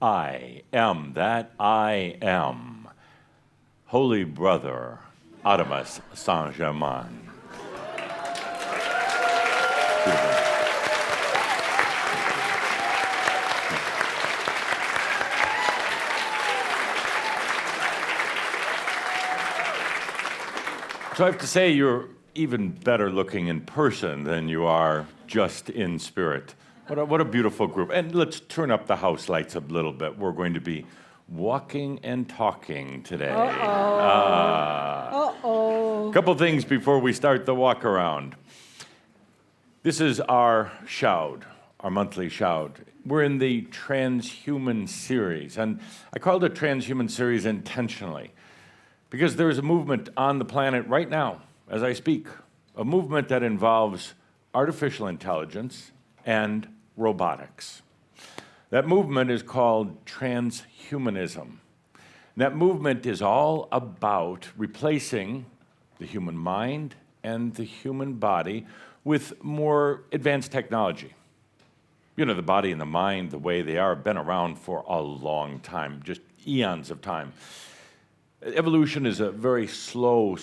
I am that I am. Holy Brother, Adamus Saint-Germain. So I have to say, you're even better looking in person than you are just in spirit. What a beautiful group. And let's turn up the house lights a little bit. We're going to be walking and talking today. Uh-oh. Couple things before we start the walk around. This is our shout, our monthly shout. We're in the Transhuman Series, and I called it Transhuman Series intentionally because there is a movement on the planet right now, as I speak, a movement that involves artificial intelligence and robotics. That movement is called transhumanism. That movement is all about replacing the human mind and the human body with more advanced technology. You know, the body and the mind, the way they are, have been around for a long time, just eons of time. Evolution is a very slow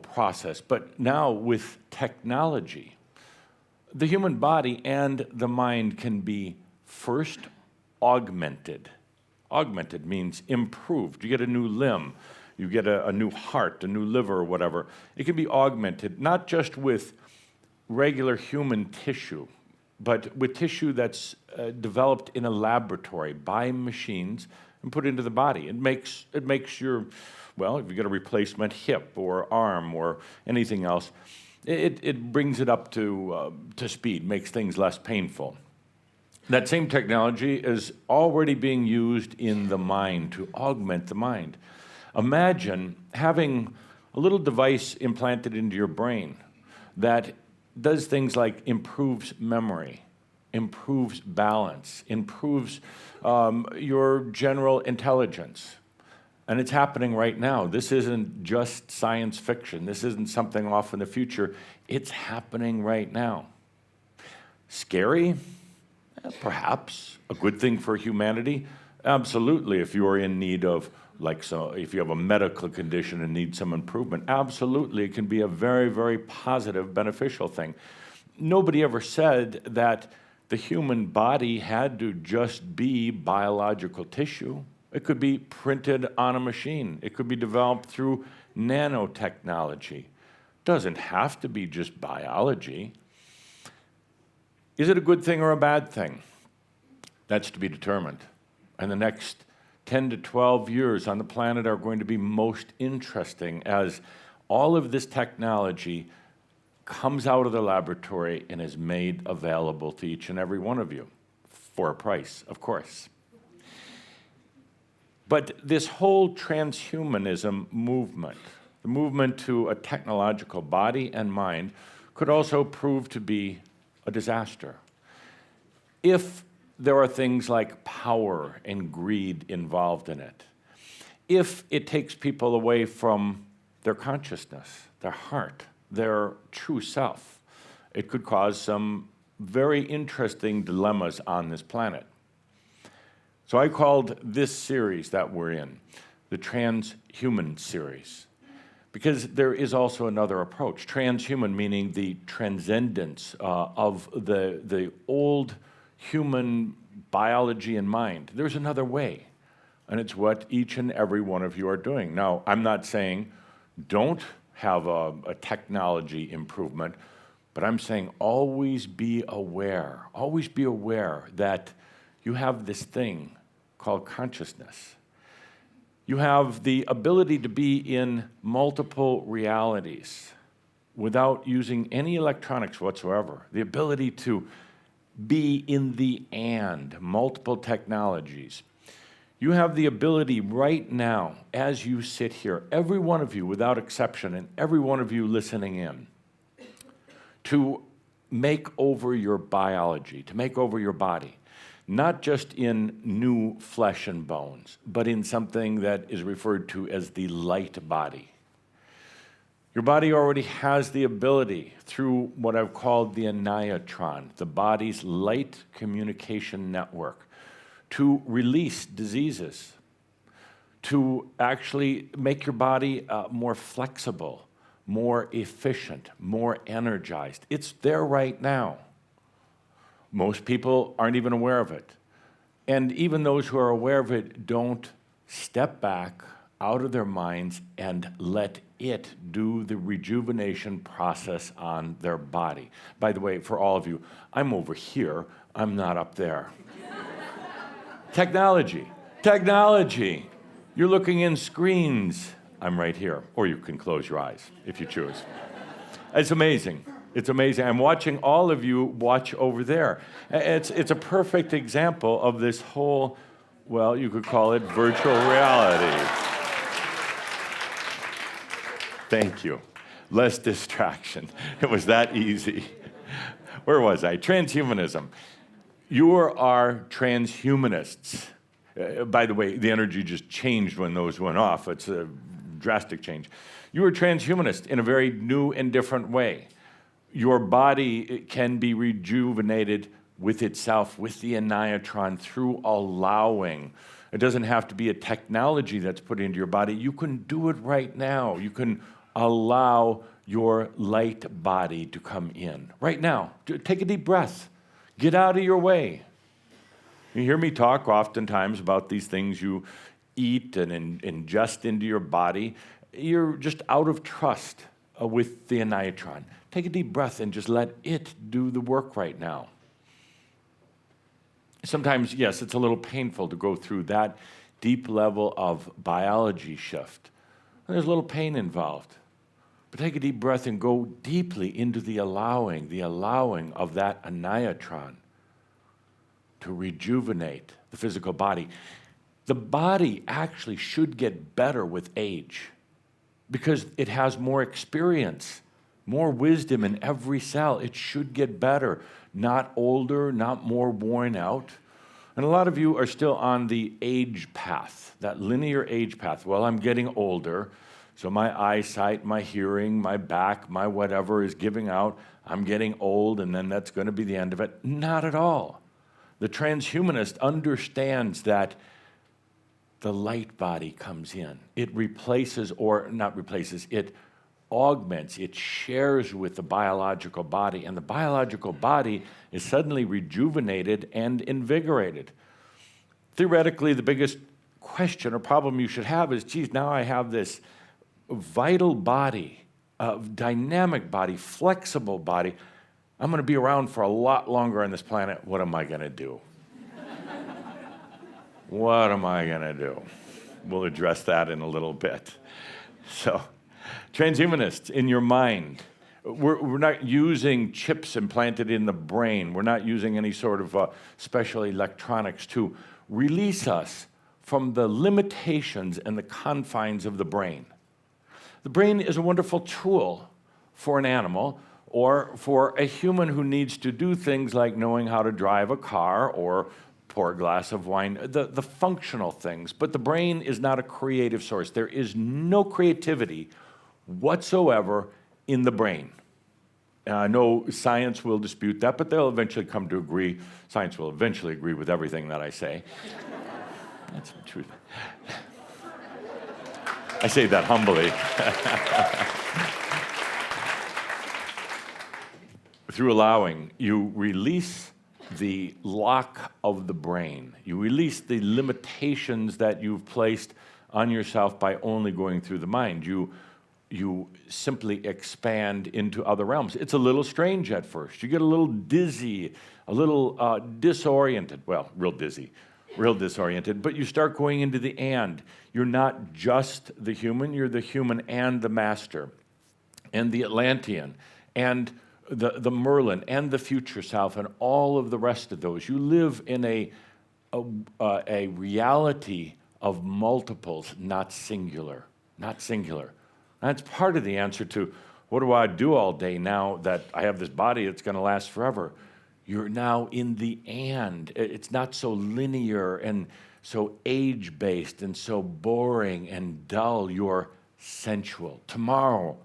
process, but now with technology, the human body and the mind can be first augmented. Augmented means improved. You get a new limb, you get a new heart, a new liver, or whatever. It can be augmented, not just with regular human tissue, but with tissue that's developed in a laboratory by machines and put into the body. It makes your, well, if you get a replacement hip or arm or anything else, it brings it up to speed, makes things less painful. That same technology is already being used in the mind to augment the mind. Imagine having a little device implanted into your brain that does things like improves memory, improves balance, improves your general intelligence. And it's happening right now. This isn't just science fiction. This isn't something off in the future. It's happening right now. Scary? Perhaps. A good thing for humanity? Absolutely. If you're in need of, if you have a medical condition and need some improvement, absolutely, it can be a very, very positive, beneficial thing. Nobody ever said that the human body had to just be biological tissue. It could be printed on a machine. It could be developed through nanotechnology. Doesn't have to be just biology. Is it a good thing or a bad thing? That's to be determined. And the next 10 to 12 years on the planet are going to be most interesting as all of this technology comes out of the laboratory and is made available to each and every one of you for a price, of course. But this whole transhumanism movement, the movement to a technological body and mind, could also prove to be a disaster. If there are things like power and greed involved in it, if it takes people away from their consciousness, their heart, their true self, it could cause some very interesting dilemmas on this planet. So I called this series that we're in the Transhuman Series, because there is also another approach. Transhuman meaning the transcendence of the old human biology and mind. There's another way, and it's what each and every one of you are doing. Now, I'm not saying don't have a technology improvement, but I'm saying always be aware that you have this thing called consciousness. You have the ability to be in multiple realities without using any electronics whatsoever. The ability to be in the and, multiple technologies. You have the ability right now, as you sit here, every one of you without exception, and every one of you listening in, to make over your biology, to make over your body. Not just in new flesh and bones, but in something that is referred to as the light body. Your body already has the ability, through what I've called the aniatron, the body's light communication network, to release diseases, to actually make your body more flexible, more efficient, more energized. It's there right now. Most people aren't even aware of it. And even those who are aware of it don't step back out of their minds and let it do the rejuvenation process on their body. By the way, for all of you, I'm over here, I'm not up there. Technology. You're looking in screens. I'm right here. Or you can close your eyes if you choose. It's amazing. It's amazing. I'm watching all of you watch over there. It's a perfect example of this whole, well, you could call it virtual reality. Thank you. Less distraction. It was that easy. Where was I? Transhumanism. You are transhumanists. By the way, the energy just changed when those went off. It's a drastic change. You are transhumanist in a very new and different way. Your body can be rejuvenated with itself, with the aniatron, through allowing. It doesn't have to be a technology that's put into your body. You can do it right now. You can allow your light body to come in. Right now, take a deep breath. Get out of your way. You hear me talk oftentimes about these things you eat and ingest into your body. You're just out of trust with the aniatron. Take a deep breath and just let it do the work right now. Sometimes, yes, it's a little painful to go through that deep level of biology shift. There's a little pain involved. But take a deep breath and go deeply into the allowing of that aniatron to rejuvenate the physical body. The body actually should get better with age because it has more experience, more wisdom in every cell. It should get better, not older, not more worn out. And a lot of you are still on the age path, that linear age path. Well, I'm getting older, so my eyesight, my hearing, my back, my whatever is giving out. I'm getting old, and then that's going to be the end of it. Not at all. The transhumanist understands that the light body comes in. It replaces, or not replaces, it augments, it shares with the biological body, and the biological body is suddenly rejuvenated and invigorated. Theoretically, the biggest question or problem you should have is, geez, now I have this vital body, dynamic body, flexible body. I'm going to be around for a lot longer on this planet. What am I going to do? What am I going to do? We'll address that in a little bit. So, transhumanists, in your mind, we're not using chips implanted in the brain. We're not using any sort of special electronics to release us from the limitations and the confines of the brain. The brain is a wonderful tool for an animal or for a human who needs to do things like knowing how to drive a car or pour a glass of wine, the functional things. But the brain is not a creative source. There is no creativity whatsoever in the brain. I know science will dispute that, but they'll eventually come to agree. Science will eventually agree with everything that I say. That's the truth. I say that humbly. Through allowing, you release the lock of the brain. You release the limitations that you've placed on yourself by only going through the mind. You simply expand into other realms. It's a little strange at first. You get a little dizzy, a little disoriented. Well, real disoriented, but you start going into the and. You're not just the human, you're the human and the master, and the Atlantean, and the Merlin, and the future self, and all of the rest of those. You live in a reality of multiples, not singular. That's part of the answer to, what do I do all day now that I have this body that's going to last forever? You're now in the and. It's not so linear and so age-based and so boring and dull. You're sensual. Tomorrow,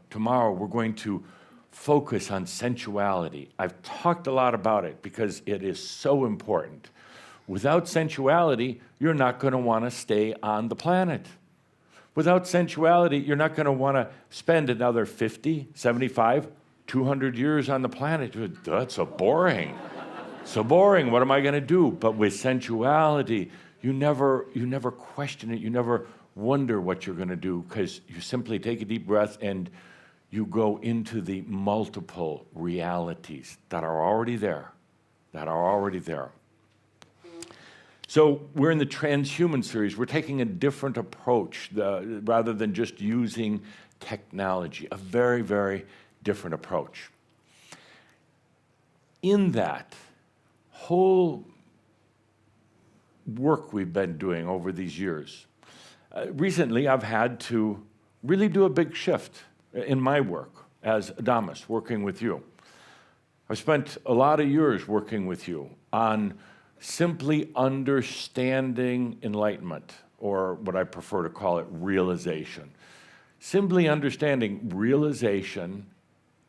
we're going to focus on sensuality. I've talked a lot about it because it is so important. Without sensuality, you're not going to want to stay on the planet. Without sensuality, you're not going to want to spend another 50, 75, 200 years on the planet. That's so boring. So boring. What am I going to do? But with sensuality, you never question it. You never wonder what you're going to do, because you simply take a deep breath and you go into the multiple realities that are already there, So we're in the Transhuman Series. We're taking a different approach rather than just using technology, a very, very different approach. In that whole work we've been doing over these years, recently I've had to really do a big shift in my work as Adamus, working with you. I've spent a lot of years working with you on simply understanding enlightenment, or what I prefer to call it, realization. Simply understanding realization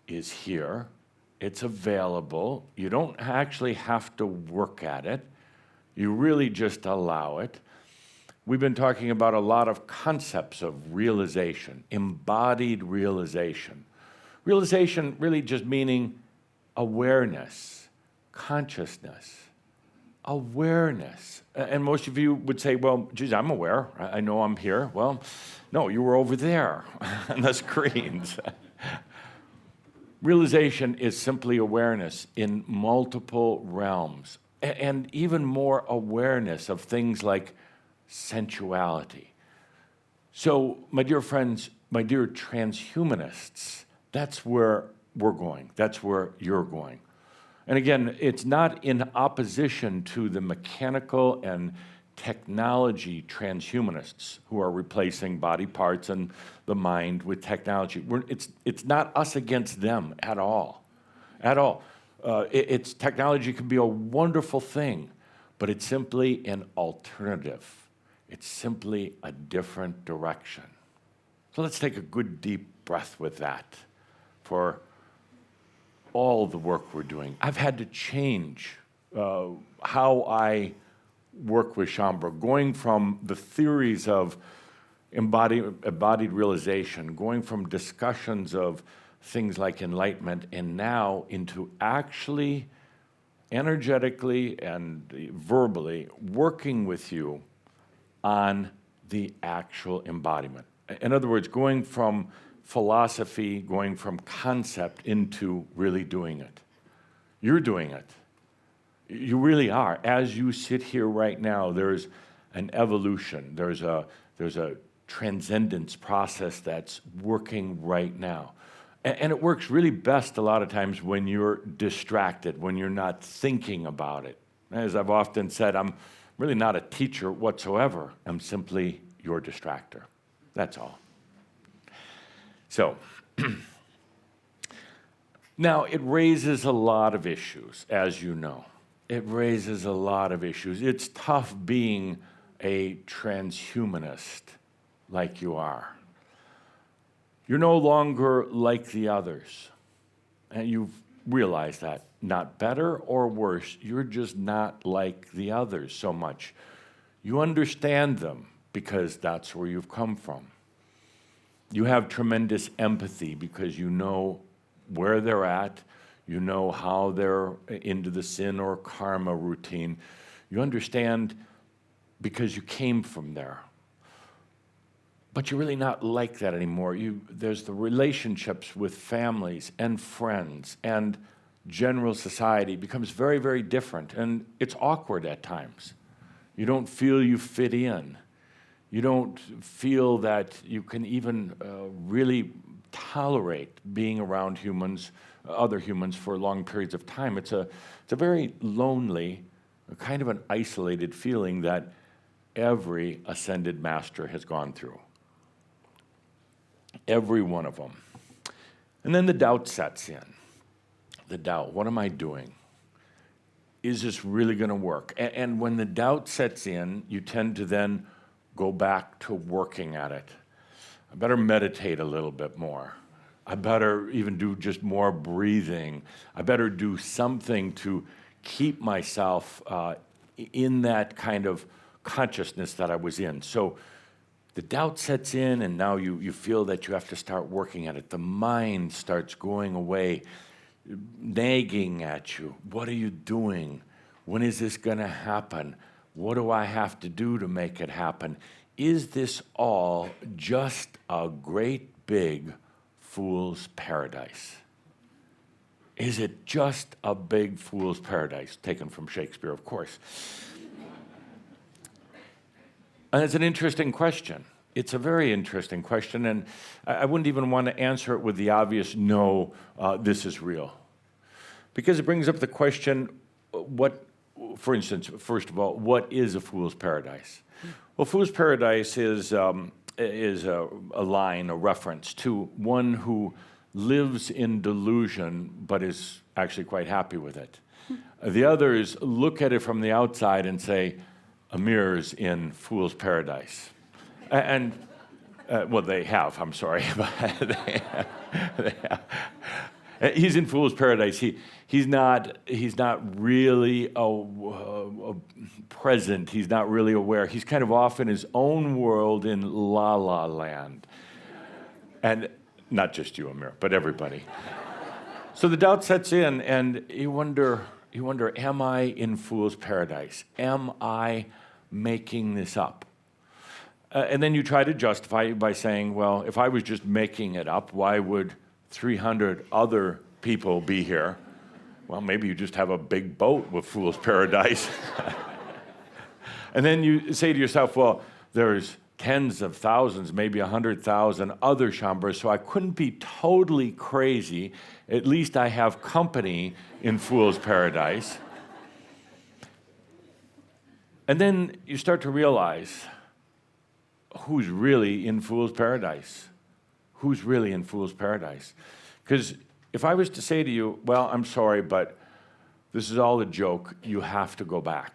is here, it's available, you don't actually have to work at it, you really just allow it. We've been talking about a lot of concepts of realization, embodied realization. Realization really just meaning awareness, consciousness. Awareness. And most of you would say, well, geez, I'm aware. I know I'm here. Well, no, you were over there on the screens. Realization is simply awareness in multiple realms, and even more awareness of things like sensuality. So, my dear friends, my dear transhumanists, that's where we're going. That's where you're going. And again, it's not in opposition to the mechanical and technology transhumanists who are replacing body parts and the mind with technology. It's not us against them at all, at all. Technology can be a wonderful thing, but it's simply an alternative. It's simply a different direction. So let's take a good deep breath with that for all the work we're doing. I've had to change how I work with Schomburg, going from the theories of embodied realization, going from discussions of things like enlightenment, and now into actually energetically and verbally working with you on the actual embodiment. In other words, going from philosophy, going from concept into really doing it. You're doing it. You really are. As you sit here right now, there's an evolution. There's a transcendence process that's working right now. And it works really best a lot of times when you're distracted, when you're not thinking about it. As I've often said, I'm really not a teacher whatsoever. I'm simply your distractor. That's all. So, now it raises a lot of issues, as you know. It raises a lot of issues. It's tough being a transhumanist like you are. You're no longer like the others. And you've realized that. Not better or worse, you're just not like the others so much. You understand them because that's where you've come from. You have tremendous empathy because you know where they're at, you know how they're into the sin or karma routine. You understand because you came from there. But you're really not like that anymore. There's the relationships with families and friends and general society becomes very, very different, and it's awkward at times. You don't feel you fit in. You don't feel that you can even really tolerate being around humans, other humans, for long periods of time. It's a very lonely, kind of an isolated feeling that every ascended master has gone through. Every one of them. And then the doubt sets in. The doubt, what am I doing? Is this really going to work? And when the doubt sets in, you tend to then go back to working at it. I better meditate a little bit more. I better even do just more breathing. I better do something to keep myself in that kind of consciousness that I was in. So the doubt sets in, and now you feel that you have to start working at it. The mind starts going away, nagging at you. What are you doing? When is this going to happen? What do I have to do to make it happen? Is this all just a great big fool's paradise? Is it just a big fool's paradise? Taken from Shakespeare, of course. And it's an interesting question. It's a very interesting question, and I wouldn't even want to answer it with the obvious, no, this is real. Because it brings up the question, for instance, first of all, what is a fool's paradise? Well, fool's paradise is a line, a reference to one who lives in delusion but is actually quite happy with it. The others look at it from the outside and say, Amir's in fool's paradise. And, well, they have, I'm sorry. But they have. He's in fool's paradise. He's not really present. He's not really aware. He's kind of off in his own world in la la land. And not just you, Amir, but everybody. So the doubt sets in, and you wonder, am I in fool's paradise? Am I making this up? And then you try to justify it by saying, well, if I was just making it up, why would 300 other people be here? Well, maybe you just have a big boat with fool's paradise. And then you say to yourself, well, there's tens of thousands, maybe 100,000 other Chambers, so I couldn't be totally crazy. At least I have company in fool's paradise. And then you start to realize who's really in fool's paradise. Who's really in fool's paradise? Because if I was to say to you, well, I'm sorry, but this is all a joke, you have to go back.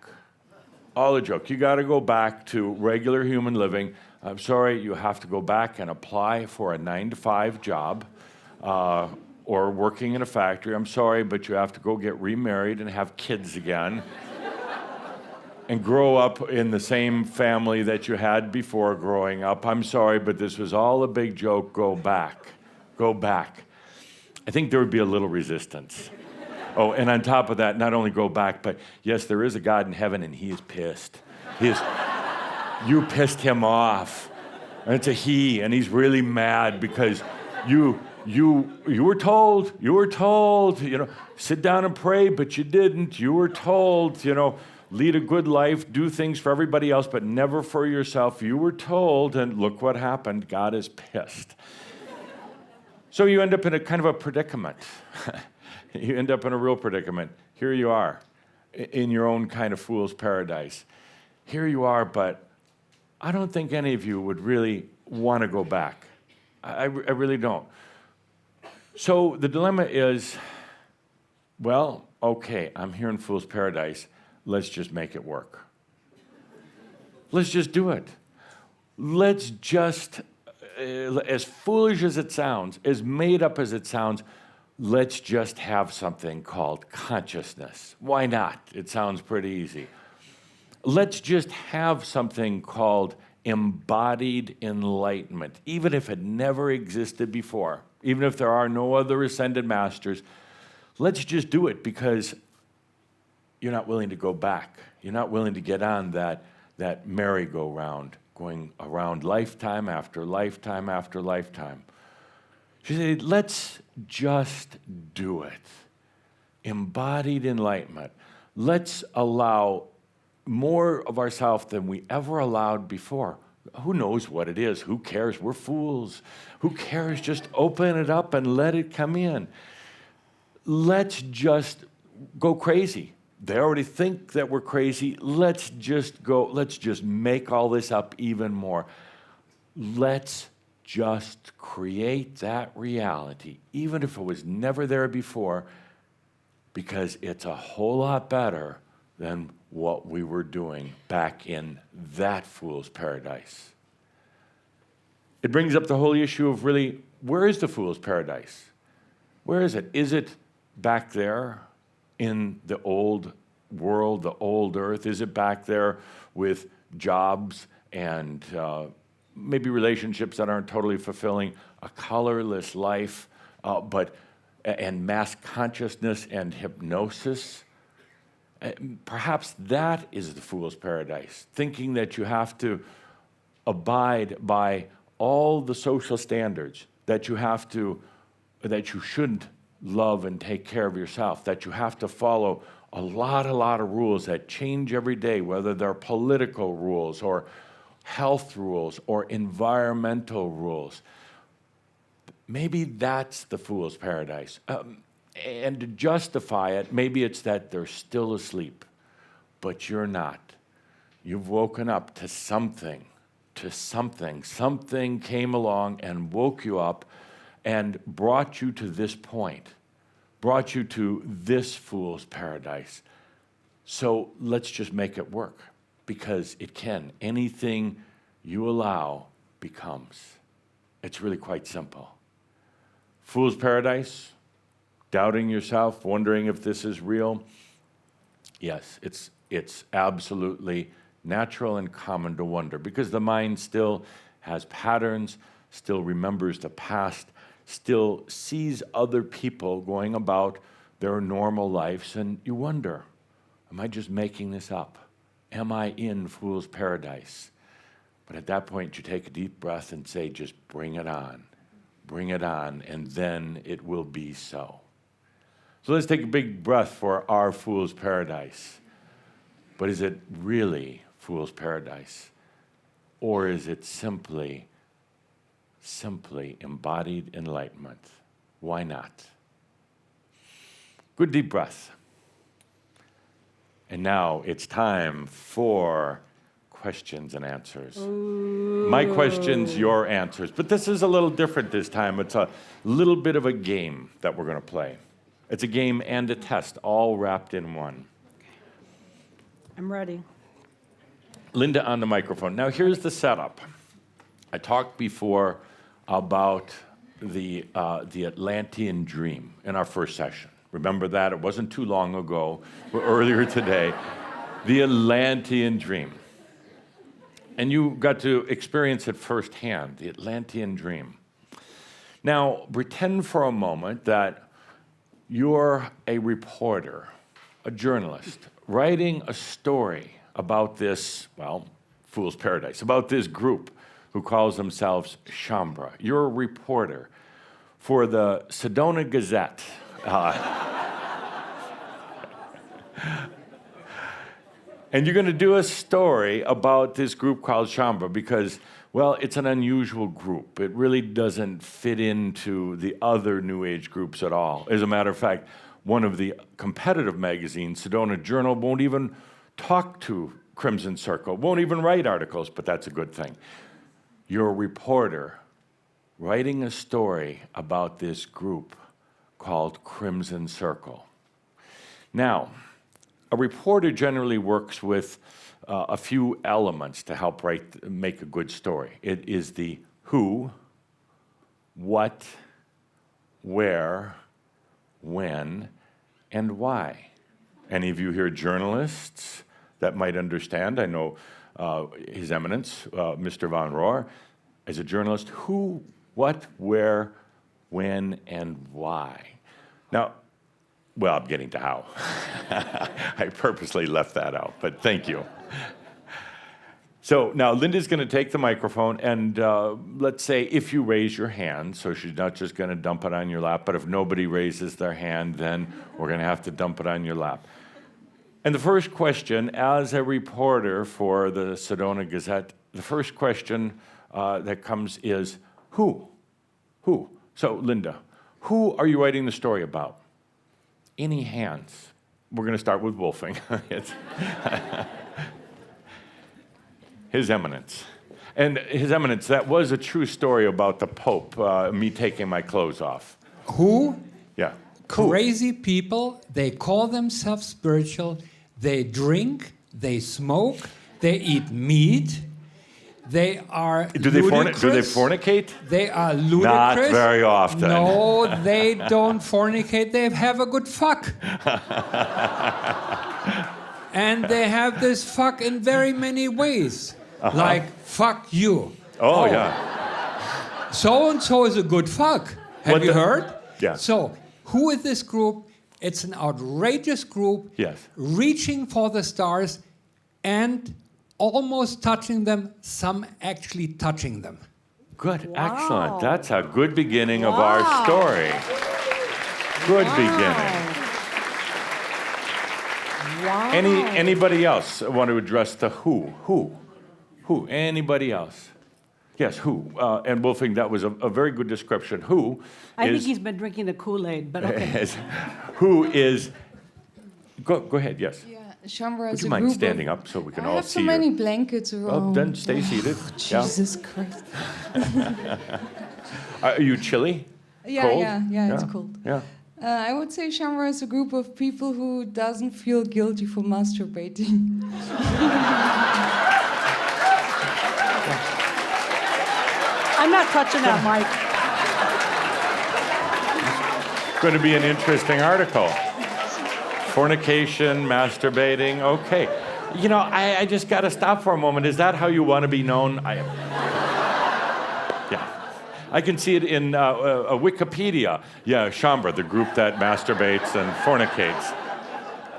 All a joke. You got to go back to regular human living. I'm sorry, you have to go back and apply for a 9-to-5 job or working in a factory. I'm sorry, but you have to go get remarried and have kids again and grow up in the same family that you had before growing up. I'm sorry, but this was all a big joke. Go back. Go back. I think there would be a little resistance. Oh, and on top of that, not only go back, but yes, there is a God in heaven, and he is pissed. You pissed him off. And it's a he, and he's really mad because you were told, sit down and pray, but you didn't. You were told, lead a good life, do things for everybody else, but never for yourself. You were told, and look what happened. God is pissed. So you end up in a kind of a predicament. You end up in a real predicament. Here you are in your own kind of fool's paradise. Here you are, but I don't think any of you would really want to go back. I really don't. So the dilemma is, well, okay, I'm here in fool's paradise. Let's just make it work. Let's just do it. Let's just, as foolish as it sounds, as made up as it sounds, let's just have something called consciousness. Why not? It sounds pretty easy. Let's just have something called embodied enlightenment, even if it never existed before, even if there are no other ascended masters. Let's just do it because you're not willing to go back. You're not willing to get on that merry-go-round, going around lifetime after lifetime after lifetime. She said, let's just do it. Embodied enlightenment. Let's allow more of ourselves than we ever allowed before. Who knows what it is? Who cares? We're fools. Who cares? Just open it up and let it come in. Let's just go crazy. They already think that we're crazy. Let's just make all this up even more. Let's just create that reality, even if it was never there before, because it's a whole lot better than what we were doing back in that fool's paradise. It brings up the whole issue of really, where is the fool's paradise? Where is it? Is it back there in the old world, the old earth? Is it back there with jobs and maybe relationships that aren't totally fulfilling, a colorless life, and mass consciousness and hypnosis? Perhaps that is the fool's paradise, thinking that you have to abide by all the social standards, that you shouldn't love and take care of yourself, that you have to follow a lot of rules that change every day, whether they're political rules or health rules or environmental rules. Maybe that's the fool's paradise. And to justify it, maybe it's that they're still asleep, but you're not. You've woken up to something. Something came along and woke you up and brought you to this point, brought you to this fool's paradise. So let's just make it work, because it can. Anything you allow becomes. It's really quite simple. Fool's paradise, doubting yourself, wondering if this is real. Yes, it's absolutely natural and common to wonder, because the mind still has patterns, still remembers the past, still sees other people going about their normal lives, and you wonder, am I just making this up? Am I in fool's paradise? But at that point, you take a deep breath and say, just bring it on, and then it will be so. So let's take a big breath for our fool's paradise. But is it really fool's paradise? Or is it simply embodied enlightenment? Why not? Good deep breath. And now it's time for questions and answers. Ooh. My questions, your answers. But this is a little different this time. It's a little bit of a game that we're going to play. It's a game and a test, all wrapped in one. I'm ready. Linda on the microphone. Now here's the setup. I talked before about the Atlantean dream in our first session. Remember that? It wasn't too long ago, or earlier today. The Atlantean dream. And you got to experience it firsthand, the Atlantean dream. Now, pretend for a moment that you're a reporter, a journalist, writing a story about this, well, fool's paradise, about this group who calls themselves Shambra. You're a reporter for the Sedona Gazette. And you're going to do a story about this group called Shambra because, well, it's an unusual group. It really doesn't fit into the other New Age groups at all. As a matter of fact, one of the competitive magazines, Sedona Journal, won't even talk to Crimson Circle, won't even write articles, but that's a good thing. You're a reporter writing a story about this group called Crimson Circle. Now, a reporter generally works with a few elements to help make a good story. It is the who, what, where, when, and why. Any of you here journalists that might understand? I know His Eminence, Mr. Von Rohr, as a journalist, who, what, where, when, and why. Now, well, I'm getting to how. I purposely left that out, but thank you. So now Linda's going to take the microphone, and let's say if you raise your hand, so she's not just going to dump it on your lap, but if nobody raises their hand, then we're going to have to dump it on your lap. And the first question, as a reporter for the Sedona Gazette, the first question that comes is, who? Who? So, Linda, who are you writing the story about? Any hands? We're going to start with Wolfing. His Eminence. And His Eminence, that was a true story about the Pope, me taking my clothes off. Who? Yeah. Crazy people, they call themselves spiritual, they drink, they smoke, they eat meat, they are Do they fornicate? They are ludicrous. Not very often. No, they don't fornicate, they have a good fuck. And they have this fuck in very many ways. Like, fuck you. Oh, yeah. So-and-so is a good fuck. Have What you the- heard? Yeah. So, who is this group? It's an outrageous group. Yes. Reaching for the stars and almost touching them, some actually touching them. Good, Wow. excellent. That's a good beginning of our Wow. story. Good beginning. Wow. Anybody else want to address the who? Who? Anybody else? Yes, who? And Wolfing, that was a very good description. Who I think is, he's been drinking the Kool-Aid, but okay. who is, go ahead, yes. Yeah, Shambra Would is you a mind group standing of, up so we can I all have see so many you? blankets around. Oh, then stay seated. Yeah. Jesus Christ. Are you chilly? Yeah, Cold? yeah, it's cold. Yeah. I would say Shambra is a group of people who doesn't feel guilty for masturbating. I'm not touching that mic. Going to be an interesting article. Fornication, masturbating, okay. You know, I just got to stop for a moment. Is that how you want to be known? Yeah. I can see it in a Wikipedia. Yeah, Shambra, the group that masturbates and fornicates.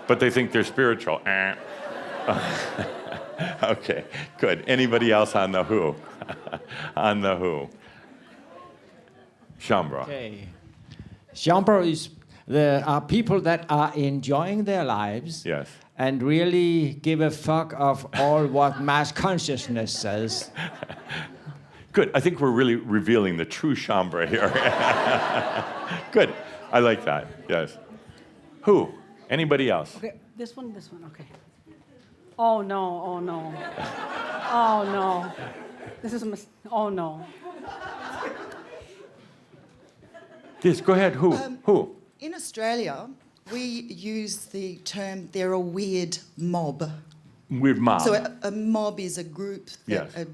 But they think they're spiritual. Okay, good. Anybody else on the who? On the who? Shambra. Okay. Shambra is there are people that are enjoying their lives Yes. and really give a fuck of all what mass consciousness says. Good. I think we're really revealing the true Shambra here. Good. I like that. Yes. Who? Anybody else? Okay, this one, okay. Oh no, oh no. Oh no. This is a oh no. Yes, go ahead. Who? Who? In Australia, we use the term they're a weird mob. Weird mob. So a mob is a group. That, Yes.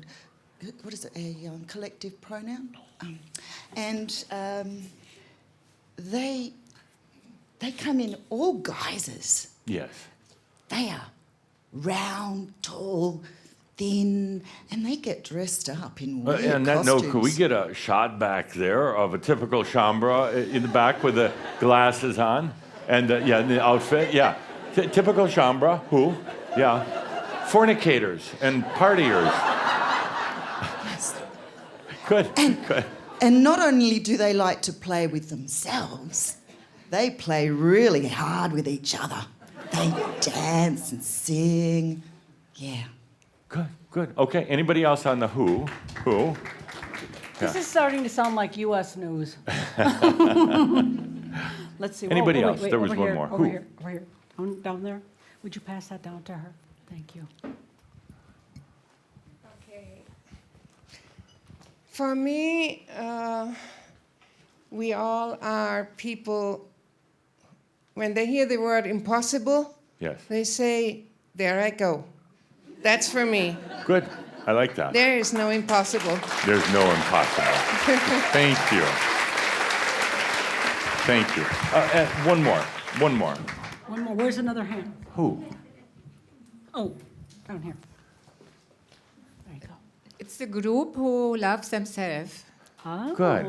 What is it? A collective pronoun. And they come in all guises. Yes. They are round, tall, thin, and they get dressed up in weird And that costumes. note, could we get a shot back there of a typical Shambra in the back with the glasses on? And yeah, the outfit, yeah. Typical Shambra, who? Yeah. Fornicators and partiers. Good, good. And not only do they like to play with themselves, they play really hard with each other. They dance and sing. Yeah. Good, good. Okay, anybody else on the who? Who? This is starting to sound like U.S. news. Let's see. Anybody wait, else? wait, There was over one here, more. Over Who? here, over here. Down there. Would you pass that down to her? Thank you. Okay. For me, we all are people, when they hear the word impossible, Yes. they say, there I go. That's for me. Good. I like that. There is no impossible. There's no impossible. Thank you. Thank you. And one more. One more. Where's another hand? Who? Oh, down here. There you go. It's the group who loves themselves. Oh. Good.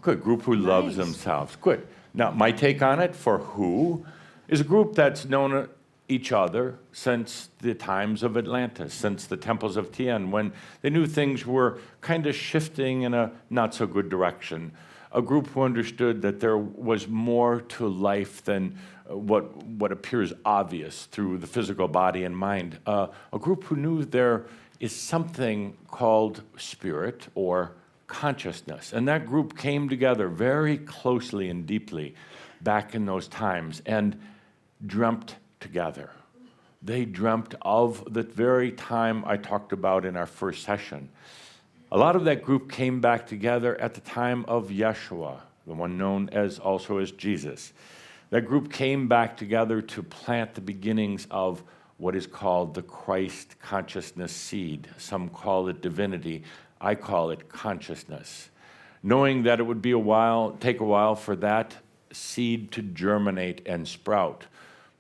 Good. Group who loves Nice. themselves. Good. Now, my take on it for who is a group that's known each other since the times of Atlantis, since the temples of Tian, when they knew things were kind of shifting in a not so good direction. A group who understood that there was more to life than what appears obvious through the physical body and mind. A group who knew there is something called spirit or consciousness. And that group came together very closely and deeply back in those times and dreamt together. They dreamt of the very time I talked about in our first session. A lot of that group came back together at the time of Yeshua, the one known as also as Jesus. That group came back together to plant the beginnings of what is called the Christ consciousness seed. Some call it divinity. I call it consciousness. Knowing that it would take a while for that seed to germinate and sprout.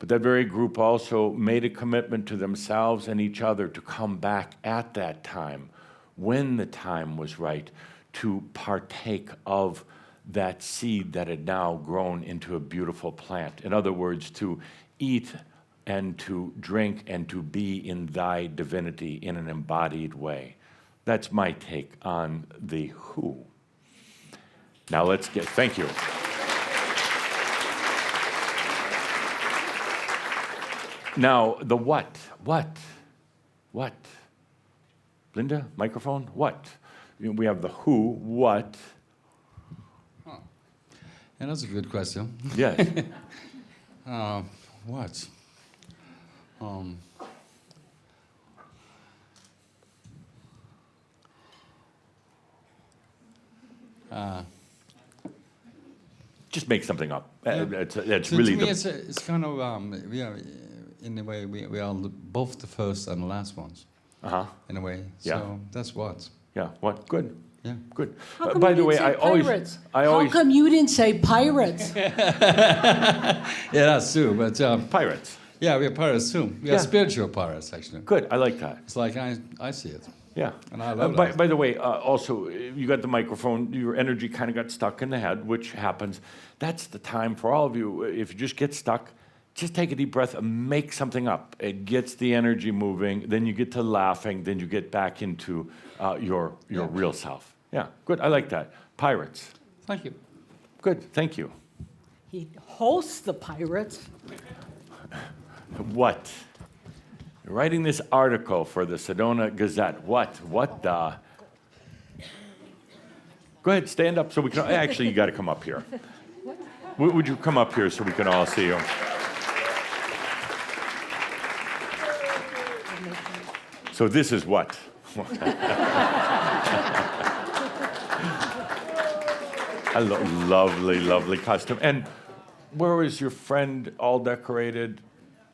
But that very group also made a commitment to themselves and each other to come back at that time, when the time was right, to partake of that seed that had now grown into a beautiful plant. In other words, to eat and to drink and to be in thy divinity in an embodied way. That's my take on the who. Now thank you. Now, the what? Linda, microphone, what? We have the who, what? And that's a good question. Yes. What? Just make something up. That's To really me, the... it's kind of we are in a way we are both the first and the last ones. Uh-huh. In a way. Yeah. So that's what. Yeah, what? Good. Yeah. Good. How come By you the way, didn't say pirates? How come you didn't say pirates? Yeah, that's true. But Pirates. yeah, we are pirates too. We Yeah. are spiritual pirates, actually. Good, I like that. It's like I see it. Yeah. And I love that. By the way, also, you got the microphone, your energy kind of got stuck in the head, which happens. That's the time for all of you. If you just get stuck, just take a deep breath and make something up. It gets the energy moving, then you get to laughing, then you get back into your real self. Yeah, good, I like that. Pirates. Thank you. Good, thank you. He hosts the pirates. What? You're writing this article for the Sedona Gazette. What? What the? Go ahead, stand up so we can. Actually, you got to come up here. Would you come up here so we can all see you? So this is what? A lovely, lovely costume. And where is your friend all decorated?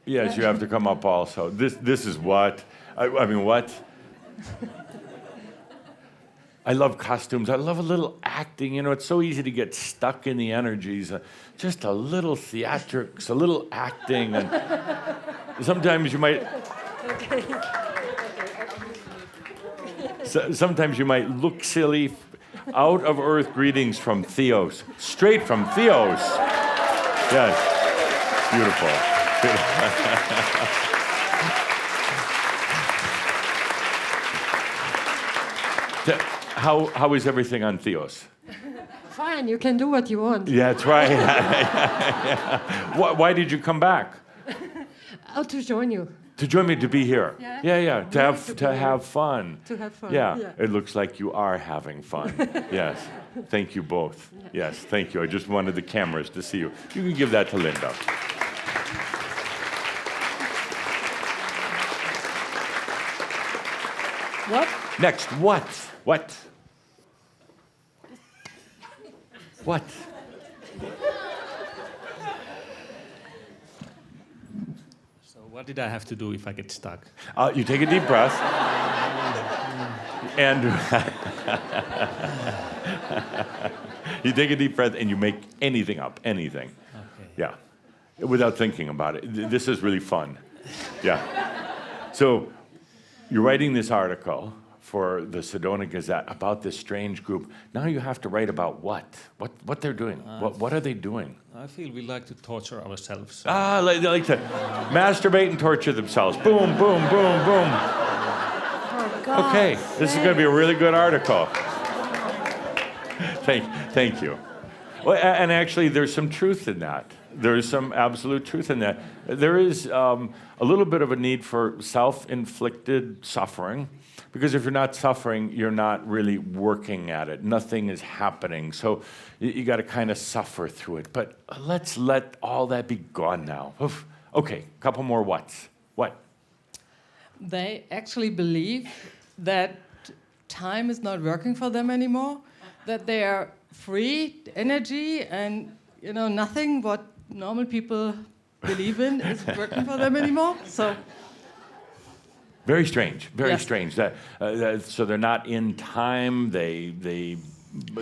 Yes, you have to come up also. This is what? I mean, what? I love costumes. I love a little acting. You know, it's so easy to get stuck in the energies. Just a little theatrics, a little acting. And sometimes you might... Sometimes you might look silly. Out of earth greetings from Theos. Straight from Theos. Yes. Beautiful. How is everything on Theos? Fine, you can do what you want. Yeah, that's right. Why did you come back? Oh, to join you. To join me, to be here. Yeah. To have fun. To have fun. Yeah. It looks like you are having fun. Yes. Thank you both. Yes, thank you. I just wanted the cameras to see you. You can give that to Linda. What? Next, what? What? What? So what did I have to do if I get stuck? You take a deep breath. And you take a deep breath and you make anything up, anything. Okay. Yeah. Without thinking about it. This is really fun. Yeah. So you're writing this article for the Sedona Gazette about this strange group. Now you have to write about what they're doing. What are they doing? I feel we like to torture ourselves. They like to masturbate and torture themselves. Boom, boom, boom, boom. Okay, this is going to be a really good article. Thank you. Well, and actually, there's some truth in that. There is some absolute truth in that. There is a little bit of a need for self-inflicted suffering, because if you're not suffering, you're not really working at it. Nothing is happening. So you got to kind of suffer through it. But let's let all that be gone now. Oof. Okay, couple more whats. What? They actually believe that time is not working for them anymore, that they are free energy and nothing what normal people believe in is working for them anymore. So very strange. Very Yes. strange. So they're not in time. They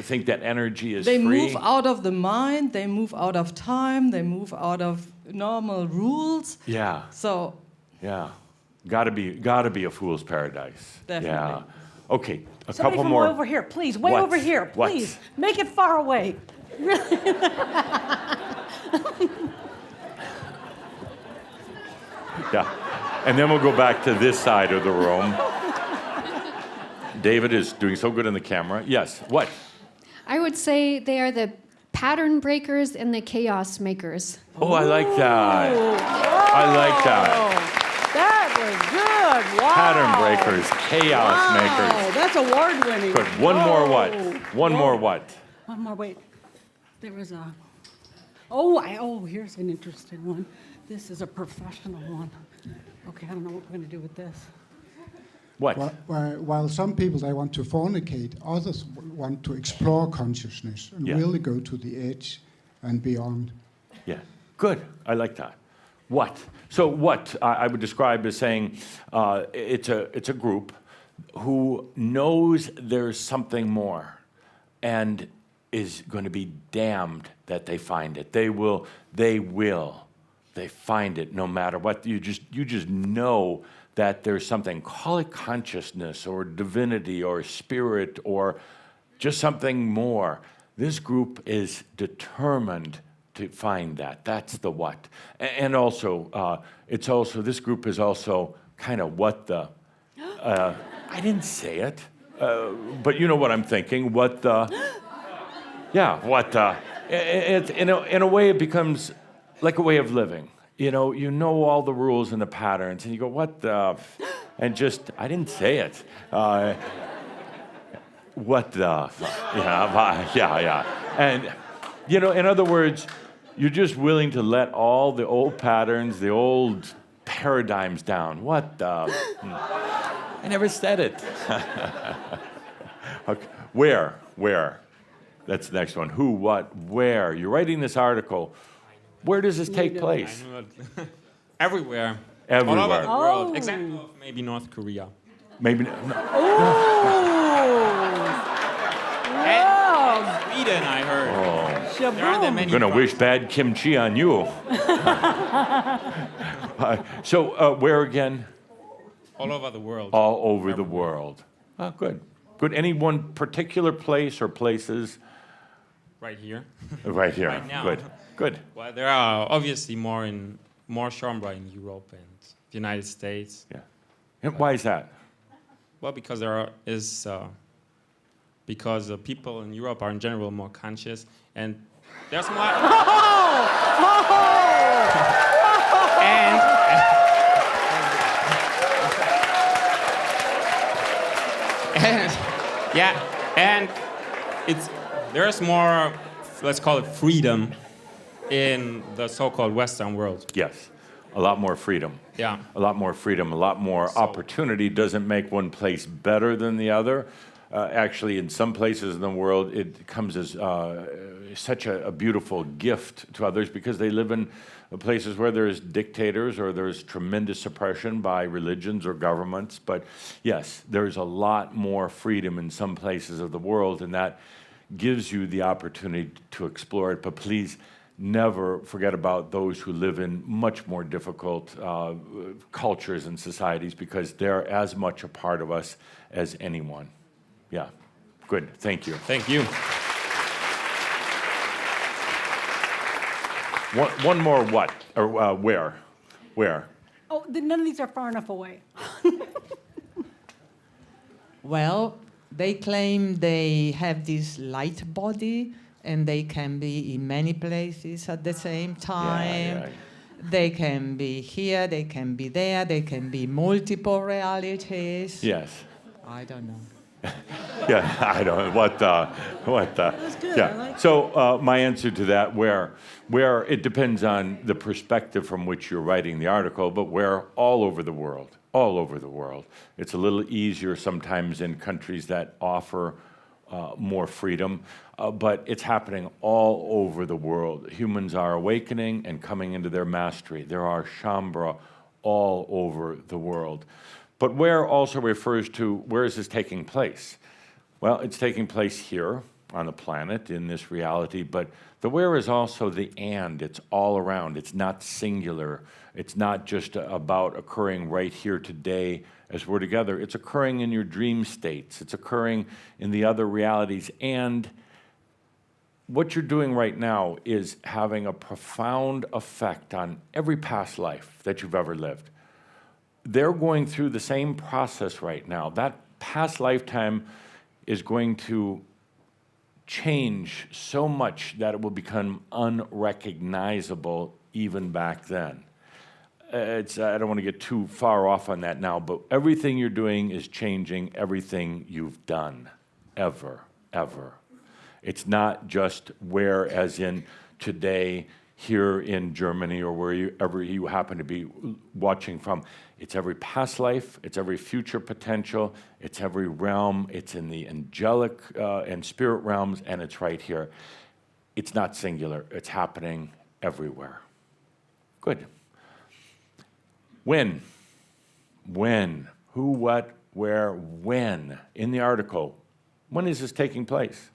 think that energy is They free. move out of the mind, they move out of time, they move out of normal rules. Yeah, So yeah. Gotta be a fool's paradise. Definitely. Yeah. Okay, a Somebody couple from more. way over here, please. Way What? over here, What? please. Make it far away. Yeah. And then we'll go back to this side of the room. David is doing so good in the camera. Yes, what? I would say they are the pattern breakers and the chaos makers. Oh, I like that. I like that. That was good. Wow. Pattern breakers, chaos Wow, makers. that's award winning. Good. One more what? One more what? One more, wait. There was a. Here's an interesting one. This is a professional one. Okay, I don't know what we're going to do with this. What? While some people, they want to fornicate, others want to explore consciousness and really go to the edge and beyond. Yeah, good. I like that. What? So what I would describe as saying it's a group who knows there's something more and is going to be damned that they find it. They find it no matter what. You just know that there's something, call it consciousness or divinity or spirit or just something more. This group is determined to find that. That's the what. And also, this group is also kind of what the, I didn't say it, but you know what I'm thinking, what the, what the, in a way it becomes like a way of living. You know all the rules and the patterns, and you go, what the, and just, I didn't say it. What the, yeah. And, in other words, you're just willing to let all the old patterns, the old paradigms down. What the, I never said it. Okay. Where? That's the next one. Who, what, where? You're writing this article. Where does this take place? Everywhere. Everywhere. All over the world. Except of maybe North Korea. Maybe. And Sweden, I heard. There aren't that many. I'm gonna wish bad kimchi on you. Where again? All over the world. All over the world. Oh, good. Good. Any one particular place or places? Right here. Right here. Right now. Good. Well, there are obviously more Shambra in Europe and the United States. Yeah. And why is that? Well, because because the people in Europe are in general more conscious, and there's more. and there's more, let's call it freedom, in the so-called Western world. Yes, a lot more freedom. Yeah. A lot more freedom, a lot more opportunity doesn't make one place better than the other. Actually, in some places in the world, it comes as such a beautiful gift to others because they live in places where there's dictators or there's tremendous suppression by religions or governments. But yes, there's a lot more freedom in some places of the world, and that gives you the opportunity to explore it. But please never forget about those who live in much more difficult cultures and societies because they're as much a part of us as anyone. Yeah, good. Thank you. Thank you. One more what? Or where? Where? Oh, none of these are far enough away. Well, they claim they have this light body and they can be in many places at the same time. Yeah. They can be here, they can be there, they can be multiple realities. Yes. I don't know. Yeah, I don't know. What the? That's good. Yeah. I like So my answer to that, where it depends on the perspective from which you're writing the article, but where all over the world. It's a little easier sometimes in countries that offer more freedom, but it's happening all over the world. Humans are awakening and coming into their mastery. There are Shambra all over the world. But where also refers to where is this taking place? Well, it's taking place here on the planet in this reality, but the where is also the and. It's all around. It's not singular. It's not just about occurring right here today as we're together. It's occurring in your dream states. It's occurring in the other realities. And what you're doing right now is having a profound effect on every past life that you've ever lived. They're going through the same process right now. That past lifetime is going to change so much that it will become unrecognizable even back then. I don't want to get too far off on that now, but everything you're doing is changing everything you've done, ever. It's not just where, as in today, here in Germany or wherever you happen to be watching from. It's every past life, it's every future potential, it's every realm, it's in the angelic and spirit realms, and it's right here. It's not singular, it's happening everywhere. Good. When? Who, what, where, when? In the article, when is this taking place?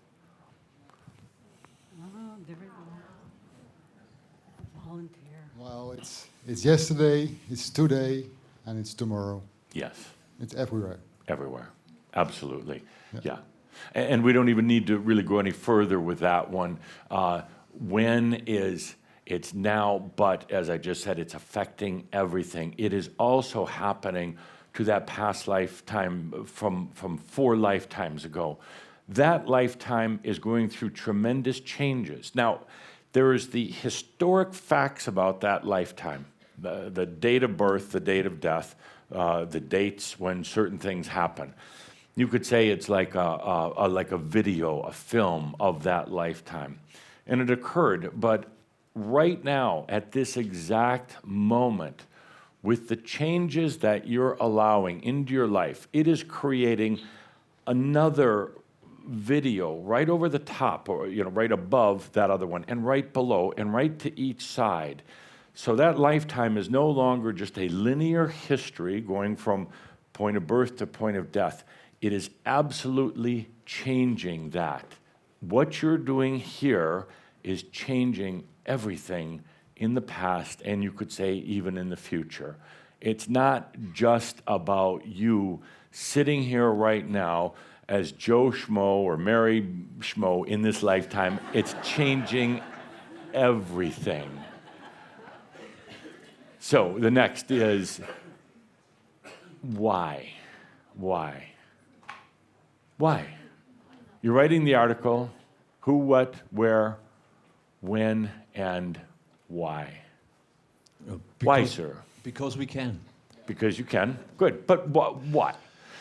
Well, it's yesterday, it's today, and it's tomorrow. Yes. It's everywhere. Everywhere. Absolutely. Yeah. And we don't even need to really go any further with that one. When is, it's now, but as I just said, it's affecting everything. It is also happening to that past lifetime from 4 lifetimes ago. That lifetime is going through tremendous changes. Now, there is the historic facts about that lifetime, the date of birth, the date of death, the dates when certain things happen. You could say it's like a video, a film of that lifetime. And it occurred, but right now, at this exact moment, with the changes that you're allowing into your life, it is creating another video right over the top, or right above that other one, and right below, and right to each side. So that lifetime is no longer just a linear history going from point of birth to point of death. It is absolutely changing that. What you're doing here is changing everything in the past, and you could say even in the future. It's not just about you sitting here right now as Joe Schmo or Mary Schmo in this lifetime. It's changing everything. So the next is why? Why? Why? You're writing the article, who, what, where, when, and why. Why, sir? Because we can. Because you can. Good. But what?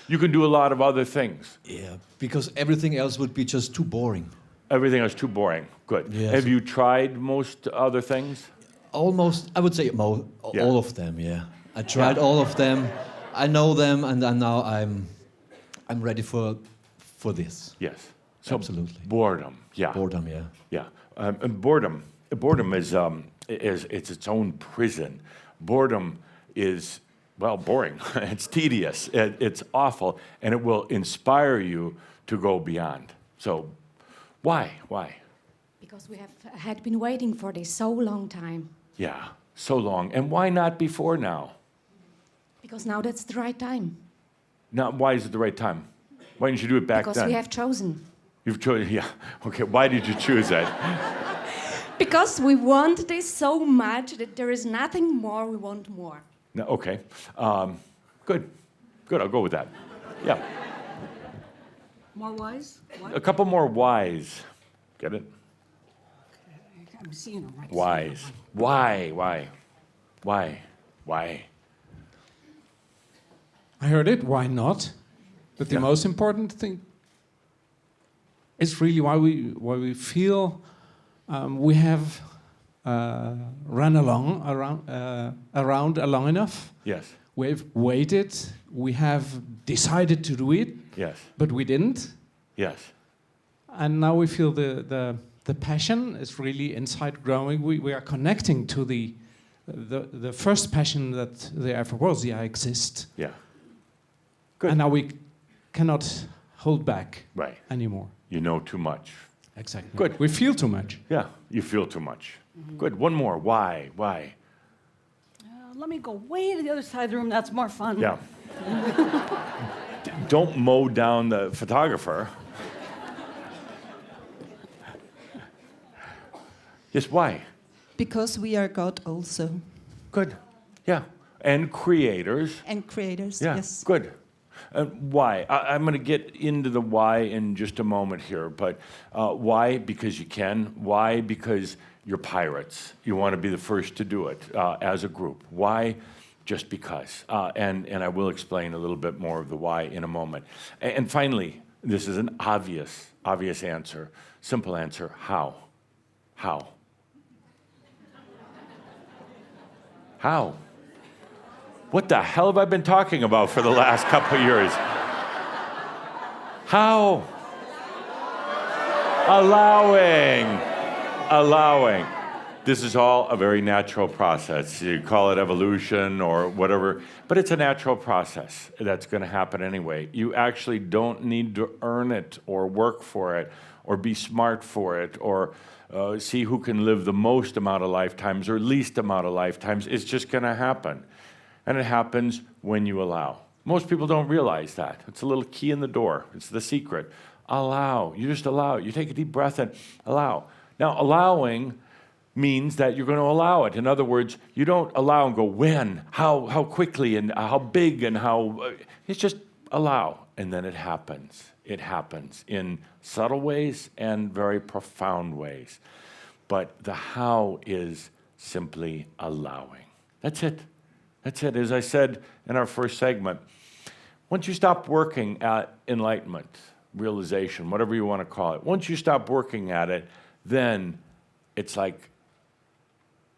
You can do a lot of other things. Yeah, because everything else would be just too boring. Everything else too boring. Good. Yes. Have you tried most other things? Almost, I would say all of them, yeah. I tried all of them. I know them, and now I'm ready for this. Yes. So absolutely. Boredom. Yeah. Boredom, yeah. Yeah. And boredom is it's its own prison. Boredom is, well, boring. It's tedious. It's awful, and it will inspire you to go beyond. So, why? Because we had been waiting for this so long time. Yeah, so long. And why not before now? Because now that's the right time. Now, why is it the right time? Why didn't you do it back then? Because we have chosen. You've chosen, yeah. Okay, why did you choose that? Because we want this so much that there is nothing more, we want more. No, okay. Good, I'll go with that. Yeah. More wise? What? A couple more whys. Get it? Okay, I'm seeing them right. Whys. Why? I heard it. Why not? But the most important thing is really why we feel we have run around long enough. Yes. We've waited. We have decided to do it. Yes. But we didn't. Yes. And now we feel the passion is really inside growing. We are connecting to the first passion that there ever was. Yeah, exist. Yeah. Good. And now we cannot hold back Right. anymore. You know too much. Exactly. Good. We feel too much. Yeah, you feel too much. Good. One more. Why? Why? Let me go way to the other side of the room. That's more fun. Yeah. Don't mow down the photographer. Yes, why? Because we are God also. Good. Yeah. And creators. And creators, Yeah, yes. good. Why? I'm going to get into the why in just a moment here, but why? Because you can. Why? Because you're pirates. You want to be the first to do it as a group. Why? Just because. And I will explain a little bit more of the why in a moment. And finally, this is an obvious answer, simple answer. How? How? How? What the hell have I been talking about for the last couple of years? How? Allowing. This is all a very natural process. You call it evolution or whatever, but it's a natural process that's going to happen anyway. You actually don't need to earn it or work for it or be smart for it or see who can live the most amount of lifetimes or least amount of lifetimes. It's just going to happen. And it happens when you allow. Most people don't realize that. It's a little key in the door. It's the secret. Allow. You just allow it. You take a deep breath and allow. Now, allowing means that you're going to allow it. In other words, you don't allow and go, when, how quickly, and how big, and how... It's just allow, and then it happens. It happens in subtle ways and very profound ways. But the how is simply allowing. That's it. That's it. As I said in our first segment, once you stop working at enlightenment, realization, whatever you want to call it, once you stop working at it, then it's like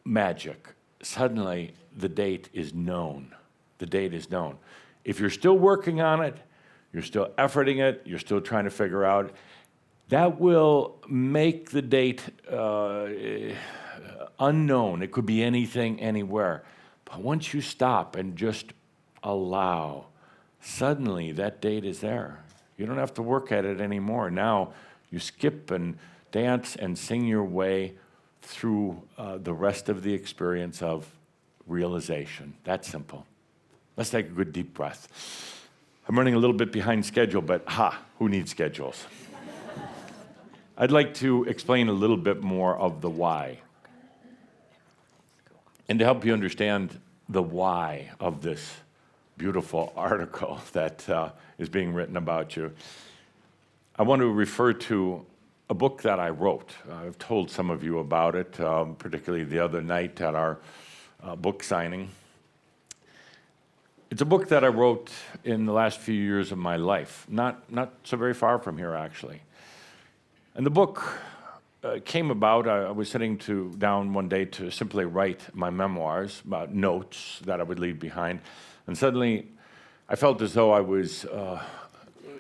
magic. Suddenly, the date is known. The date is known. If you're still working on it, you're still efforting it, you're still trying to figure out, that will make the date unknown. It could be anything, anywhere. But once you stop and just allow, suddenly that date is there. You don't have to work at it anymore. Now you skip and dance and sing your way through the rest of the experience of realization. That's simple. Let's take a good deep breath. I'm running a little bit behind schedule, but who needs schedules? I'd like to explain a little bit more of the why. And to help you understand the why of this beautiful article that is being written about you, I want to refer to a book that I wrote. I've told some of you about it, particularly the other night at our book signing. It's a book that I wrote in the last few years of my life, not so very far from here, actually. And the book came about, I was sitting down one day to simply write my memoirs, notes that I would leave behind, and suddenly I felt as though I was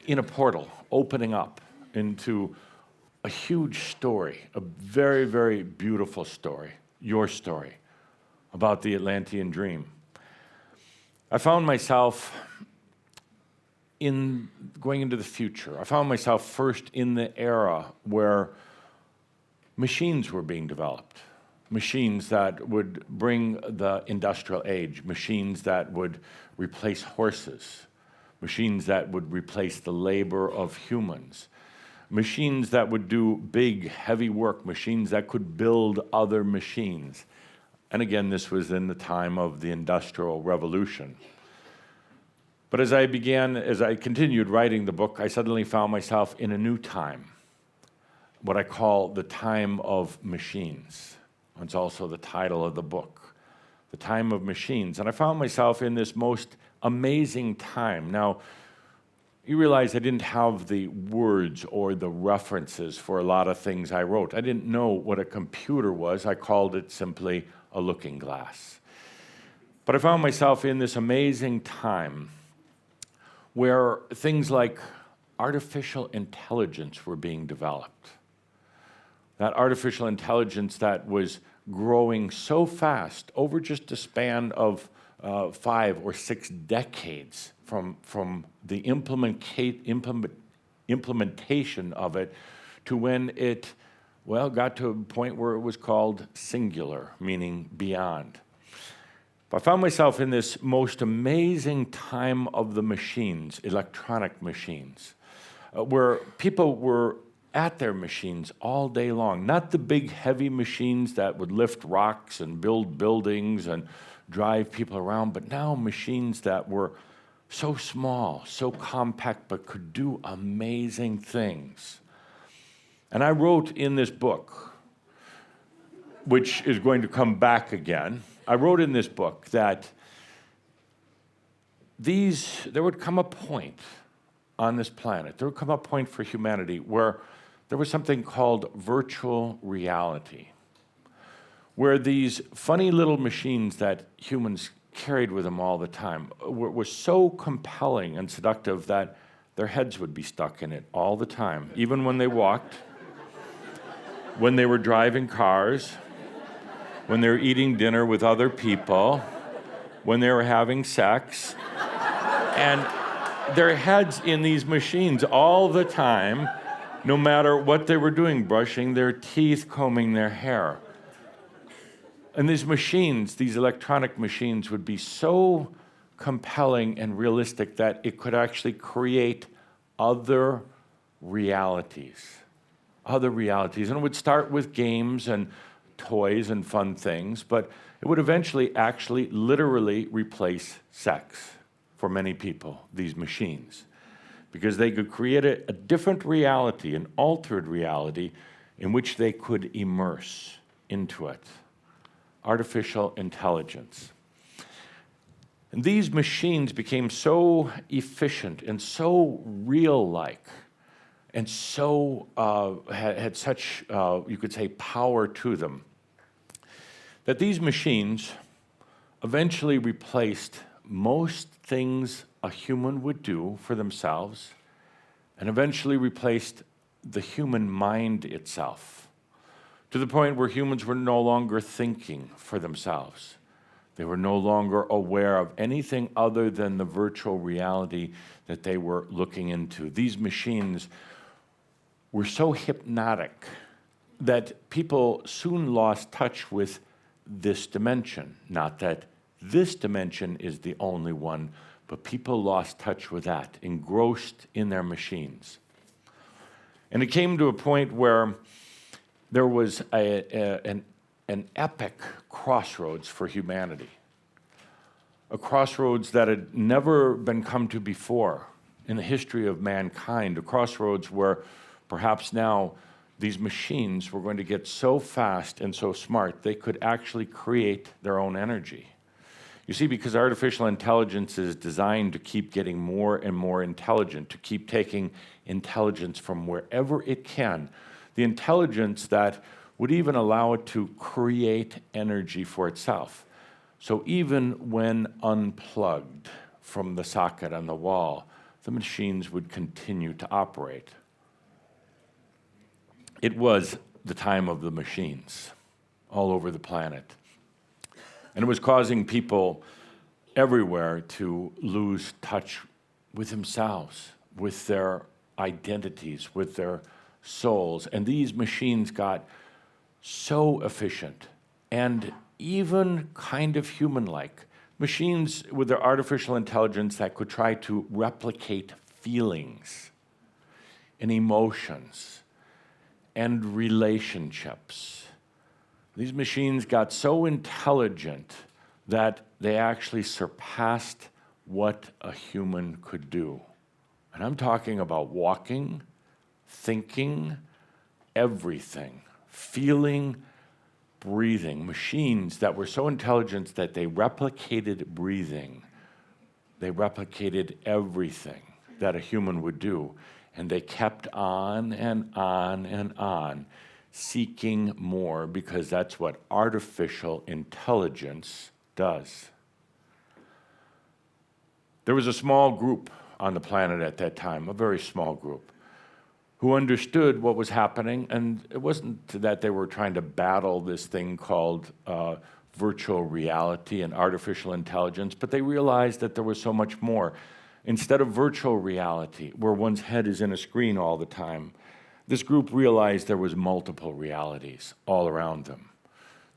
in a portal, opening up into a huge story, a very, very beautiful story, your story, about the Atlantean dream. I found myself going into the future. I found myself first in the era where machines were being developed, machines that would bring the industrial age, machines that would replace horses, machines that would replace the labor of humans, machines that would do big, heavy work, machines that could build other machines. And again, this was in the time of the Industrial Revolution. But as I continued writing the book, I suddenly found myself in a new time, what I call the time of machines. It's also the title of the book, the time of machines. And I found myself in this most amazing time. Now, you realize I didn't have the words or the references for a lot of things I wrote. I didn't know what a computer was. I called it simply a looking glass. But I found myself in this amazing time where things like artificial intelligence were being developed. That artificial intelligence that was growing so fast over just a span of 5 or 6 decades from the implementation of it to when it, well, got to a point where it was called singular, meaning beyond. I found myself in this most amazing time of the machines, electronic machines, where people were at their machines all day long. Not the big heavy machines that would lift rocks and build buildings and drive people around, but now machines that were so small, so compact, but could do amazing things. And I wrote in this book, which is going to come back again, I wrote in this book that there would come a point on this planet, there would come a point for humanity where there was something called virtual reality, where these funny little machines that humans carried with them all the time were so compelling and seductive that their heads would be stuck in it all the time, even when they walked, when they were driving cars, when they were eating dinner with other people, when they were having sex, and their heads in these machines all the time, no matter what they were doing, brushing their teeth, combing their hair. And these machines, these electronic machines, would be so compelling and realistic that it could actually create other realities. Other realities. And it would start with games and toys and fun things, but it would eventually actually literally replace sex for many people, these machines, because they could create a different reality, an altered reality in which they could immerse into it. Artificial intelligence. And these machines became so efficient and so real-like and so had such, you could say, power to them, that these machines eventually replaced most things a human would do for themselves and eventually replaced the human mind itself, to the point where humans were no longer thinking for themselves. They were no longer aware of anything other than the virtual reality that they were looking into. These machines were so hypnotic that people soon lost touch with this dimension. Not that this dimension is the only one, but people lost touch with that, engrossed in their machines. And it came to a point where there was an epic crossroads for humanity, a crossroads that had never been come to before in the history of mankind, a crossroads where perhaps now these machines were going to get so fast and so smart they could actually create their own energy. You see, because artificial intelligence is designed to keep getting more and more intelligent, to keep taking intelligence from wherever it can, the intelligence that would even allow it to create energy for itself. So even when unplugged from the socket on the wall, the machines would continue to operate. It was the time of the machines all over the planet. And it was causing people everywhere to lose touch with themselves, with their identities, with their souls. And these machines got so efficient and even kind of human-like. Machines with their artificial intelligence that could try to replicate feelings and emotions and relationships. These machines got so intelligent that they actually surpassed what a human could do. And I'm talking about walking, thinking, everything, feeling, breathing. Machines that were so intelligent that they replicated breathing. They replicated everything that a human would do. And they kept on and on and on, seeking more, because that's what artificial intelligence does. There was a small group on the planet at that time, a very small group, who understood what was happening, and it wasn't that they were trying to battle this thing called virtual reality and artificial intelligence, but they realized that there was so much more. Instead of virtual reality, where one's head is in a screen all the time, this group realized there was multiple realities all around them.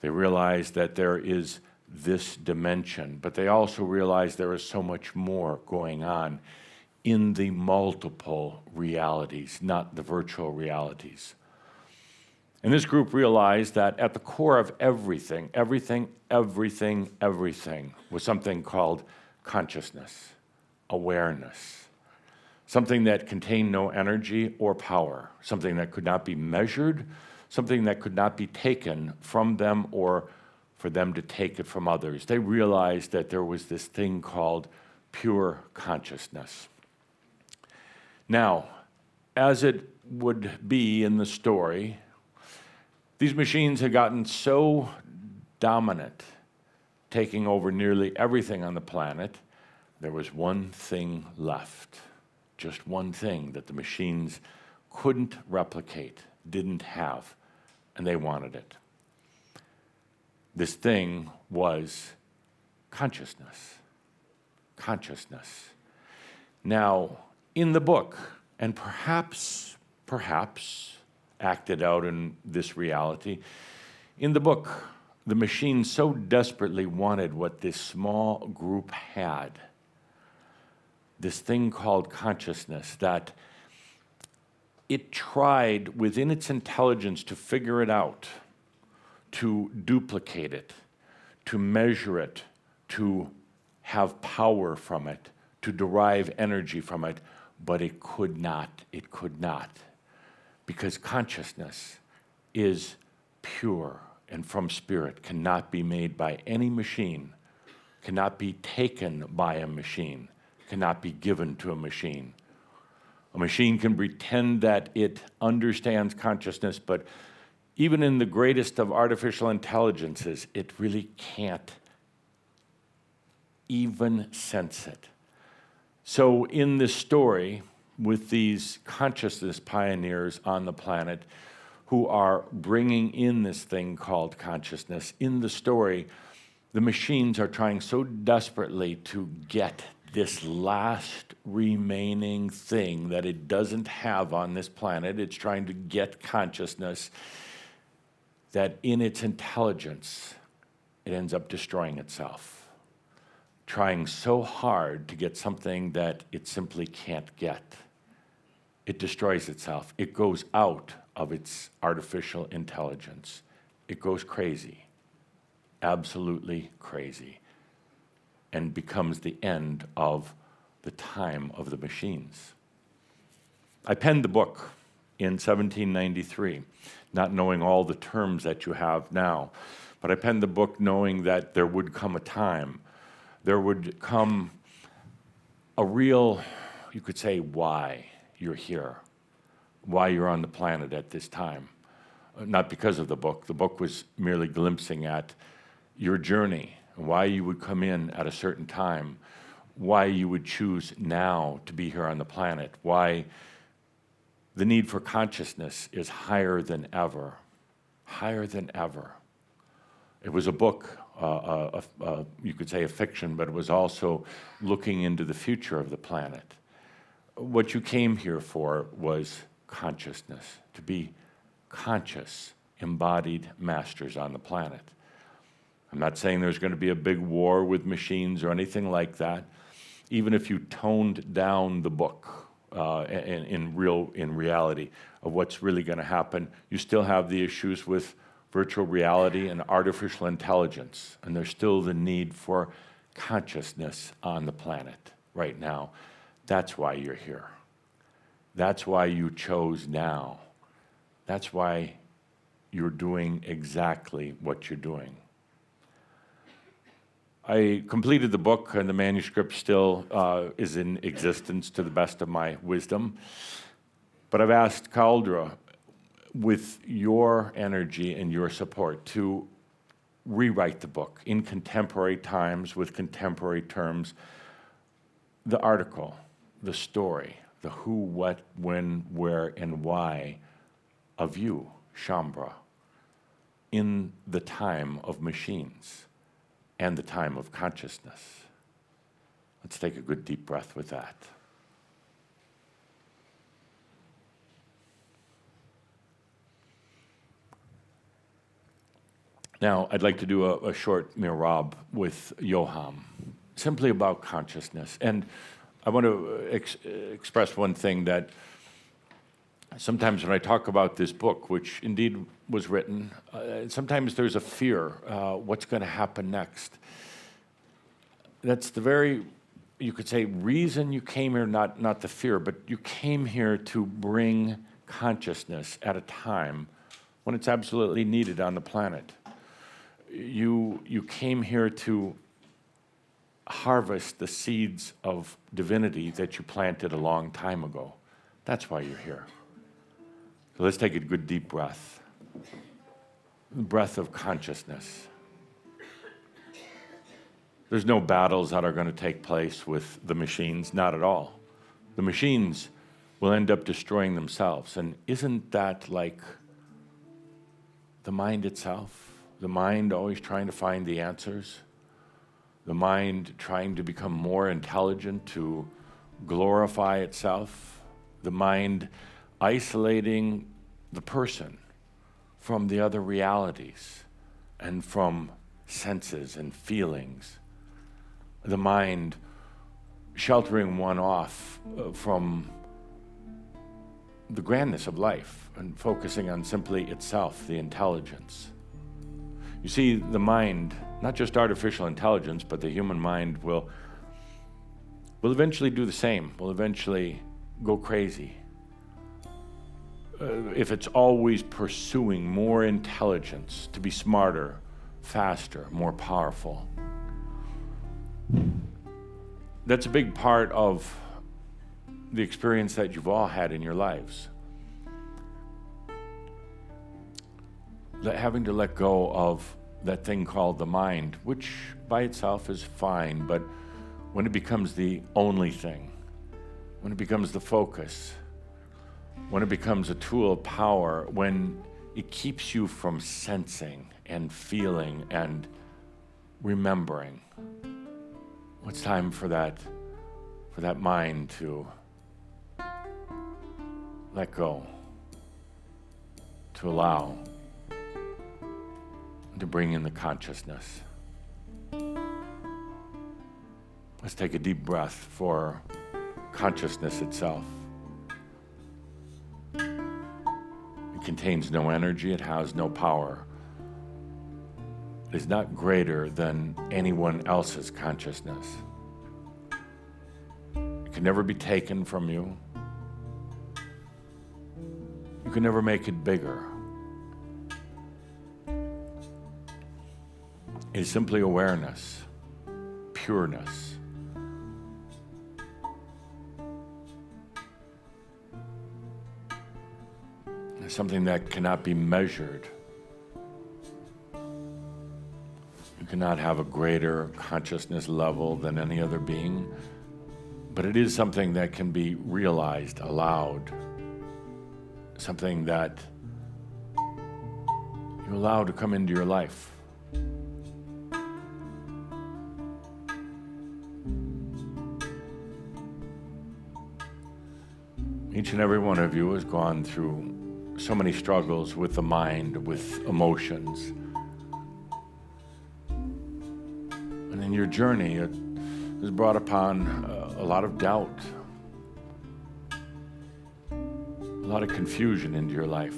They realized that there is this dimension, but they also realized there is so much more going on in the multiple realities, not the virtual realities. And this group realized that at the core of everything was something called consciousness, awareness, something that contained no energy or power, something that could not be measured, something that could not be taken from them or for them to take it from others. They realized that there was this thing called pure consciousness. Now, as it would be in the story, these machines had gotten so dominant, taking over nearly everything on the planet, there was one thing left, just one thing that the machines couldn't replicate, didn't have, and they wanted it. This thing was consciousness. Consciousness. Now, in the book, and perhaps acted out in this reality, in the book, the machine so desperately wanted what this small group had, this thing called consciousness, that it tried within its intelligence to figure it out, to duplicate it, to measure it, to have power from it, to derive energy from it, but it could not. Because consciousness is pure and from spirit, cannot be made by any machine, cannot be taken by a machine, cannot be given to a machine. A machine can pretend that it understands consciousness, but even in the greatest of artificial intelligences, it really can't even sense it. So in this story, with these consciousness pioneers on the planet who are bringing in this thing called consciousness, in the story, the machines are trying so desperately to get this last remaining thing that it doesn't have on this planet. It's trying to get consciousness, that in its intelligence, it ends up destroying itself, trying so hard to get something that it simply can't get. It destroys itself. It goes out of its artificial intelligence. It goes crazy, absolutely crazy, and becomes the end of the time of the machines. I penned the book in 1793, not knowing all the terms that you have now, but I penned the book knowing that there would come a time, there would come a real, you could say, why you're here, why you're on the planet at this time. Not because of the book. The book was merely glimpsing at your journey, why you would come in at a certain time, why you would choose now to be here on the planet, why the need for consciousness is higher than ever, higher than ever. It was a book, you could say a fiction, but it was also looking into the future of the planet. What you came here for was consciousness, to be conscious, embodied masters on the planet. I'm not saying there's going to be a big war with machines or anything like that. Even if you toned down the book in reality of what's really going to happen, you still have the issues with virtual reality and artificial intelligence, and there's still the need for consciousness on the planet right now. That's why you're here. That's why you chose now. That's why you're doing exactly what you're doing. I completed the book, and the manuscript still is in existence to the best of my wisdom. But I've asked Caldra, with your energy and your support, to rewrite the book in contemporary times, with contemporary terms, the article, the story, the who, what, when, where, and why of you, Shaumbra, in the time of machines and the time of consciousness. Let's take a good deep breath with that. Now, I'd like to do a short mirab with Johann, simply about consciousness. And I want to express one thing, that sometimes when I talk about this book, which indeed was written, sometimes there's a fear, what's going to happen next? That's the very, you could say, reason you came here, not the fear, but you came here to bring consciousness at a time when it's absolutely needed on the planet. You came here to harvest the seeds of divinity that you planted a long time ago. That's why you're here. So let's take a good deep breath. The breath of consciousness. There's no battles that are going to take place with the machines, not at all. The machines will end up destroying themselves. And isn't that like the mind itself? The mind always trying to find the answers. The mind trying to become more intelligent, to glorify itself. The mind isolating the person from the other realities and from senses and feelings. The mind sheltering one off from the grandness of life and focusing on simply itself, the intelligence. You see, the mind, not just artificial intelligence, but the human mind will eventually do the same, will eventually go crazy. If it's always pursuing more intelligence, to be smarter, faster, more powerful. That's a big part of the experience that you've all had in your lives. Having to let go of that thing called the mind, which by itself is fine, but when it becomes the only thing, when it becomes the focus, when it becomes a tool of power, when it keeps you from sensing and feeling and remembering, it's time for that mind to let go, to allow, to bring in the consciousness. Let's take a deep breath for consciousness itself. It contains no energy, it has no power. It is not greater than anyone else's consciousness. It can never be taken from you. You can never make it bigger. It is simply awareness, pureness. It's something that cannot be measured. You cannot have a greater consciousness level than any other being, but it is something that can be realized aloud, something that you allow to come into your life. Each and every one of you has gone through so many struggles with the mind, with emotions. And in your journey, it has brought upon a lot of doubt, a lot of confusion into your life.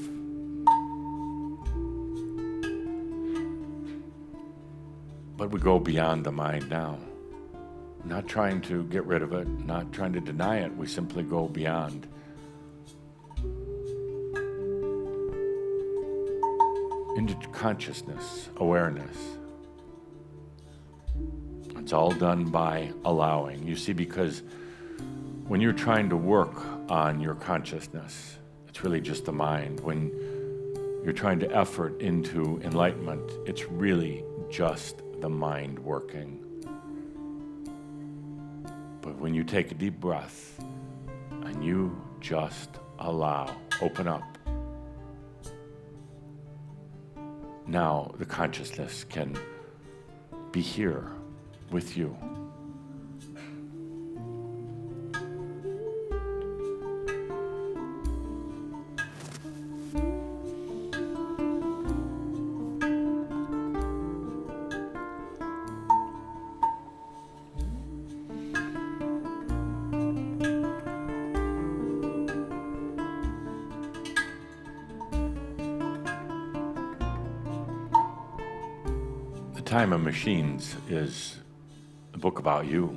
But we go beyond the mind now. Not trying to get rid of it, not trying to deny it, we simply go beyond. Into consciousness, awareness. It's all done by allowing. You see, because when you're trying to work on your consciousness, it's really just the mind. When you're trying to effort into enlightenment, it's really just the mind working. But when you take a deep breath and you just allow, open up, now the consciousness can be here with you. Time of Machines is a book about you,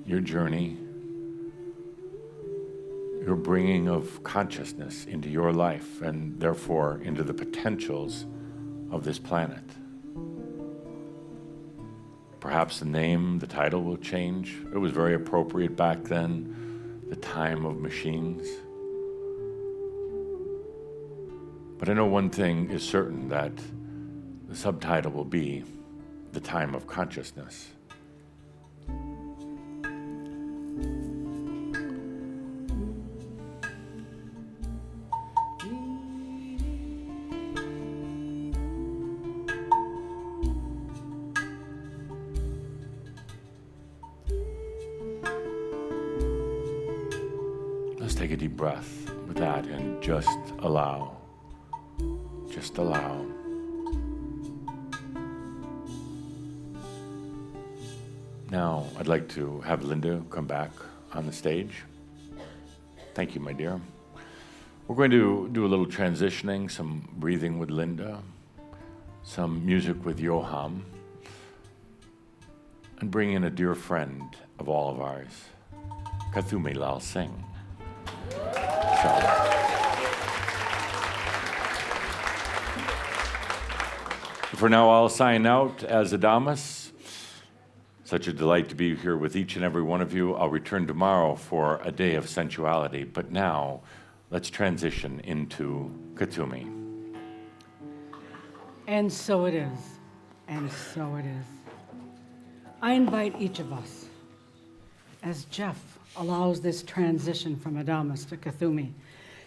your journey, your bringing of consciousness into your life and therefore into the potentials of this planet. Perhaps the name, the title will change. It was very appropriate back then, The Time of Machines. But I know one thing is certain, that the subtitle will be The Time of Consciousness. Let's take a deep breath with that and just allow. Just allow. Now, I'd like to have Linda come back on the stage. Thank you, my dear. We're going to do a little transitioning, some breathing with Linda, some music with Johan, and bring in a dear friend of all of ours, Kathumi Lal Singh. For now, I'll sign out as Adamus. Such a delight to be here with each and every one of you. I'll return tomorrow for a day of sensuality, but now let's transition into Katumi. And so it is. And so it is. I invite each of us, as Jeff allows this transition from Adamus to Kathumi,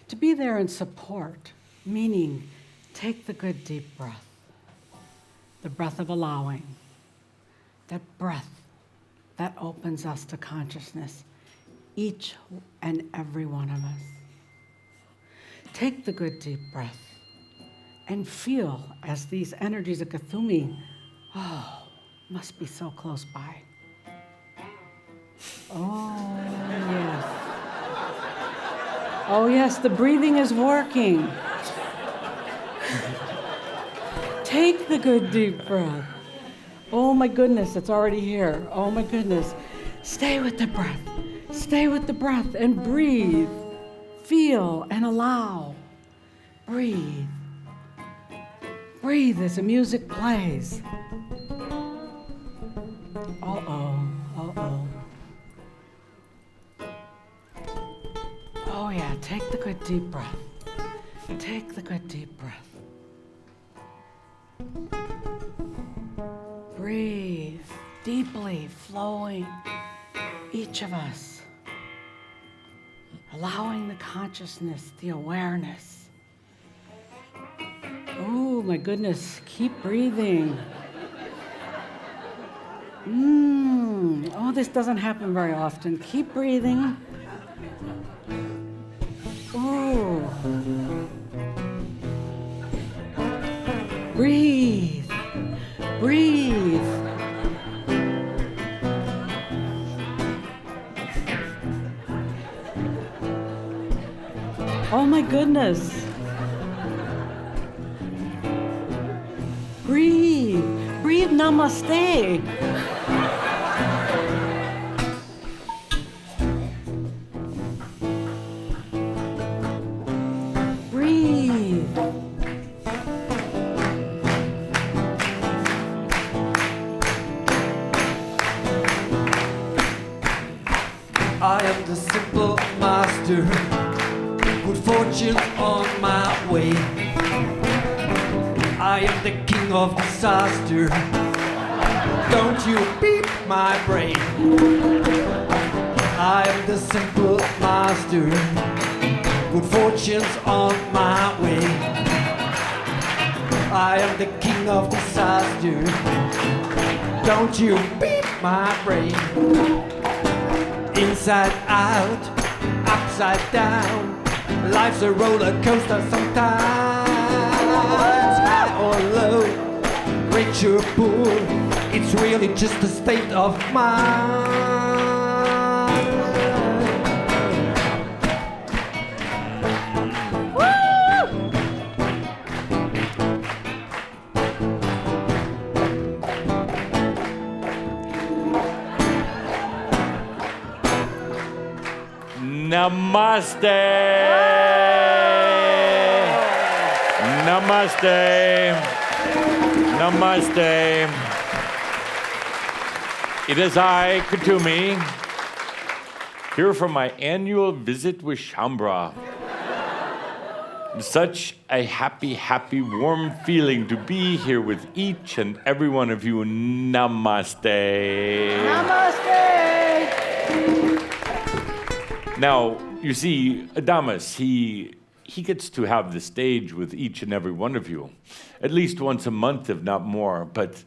to be there in support, meaning take the good deep breath, the breath of allowing, that breath that opens us to consciousness, each and every one of us. Take the good deep breath and feel as these energies of Kathumi, must be so close by. Oh, yes. Oh, yes, the breathing is working. Take the good deep breath. Oh my goodness, it's already here. Oh my goodness. Stay with the breath. Stay with the breath and breathe. Feel and allow. Breathe. Breathe as the music plays. Uh-oh, uh-oh. Oh yeah, take the good deep breath. Take the good deep breath. Breathe deeply, flowing, each of us, allowing the consciousness, the awareness. Oh my goodness, keep breathing. Oh, this doesn't happen very often. Keep breathing. Ooh. Breathe. Breathe. Oh my goodness. Breathe. Breathe namaste. Breathe. I am the simple master, good fortune on my way. I am the king of disaster, don't you beat my brain. I am the simple master, good fortune's on my way. I am the king of disaster, don't you beat my brain. Inside out, upside down, life's a roller coaster sometimes. High or low, rich or poor, it's really just a state of mind. Namaste. Namaste. Namaste. It is I, Katumi, here for my annual visit with Shambhala. Such a happy, happy, warm feeling to be here with each and every one of you. Namaste. Namaste! Now, you see, Adamus, he gets to have the stage with each and every one of you, at least once a month, if not more. But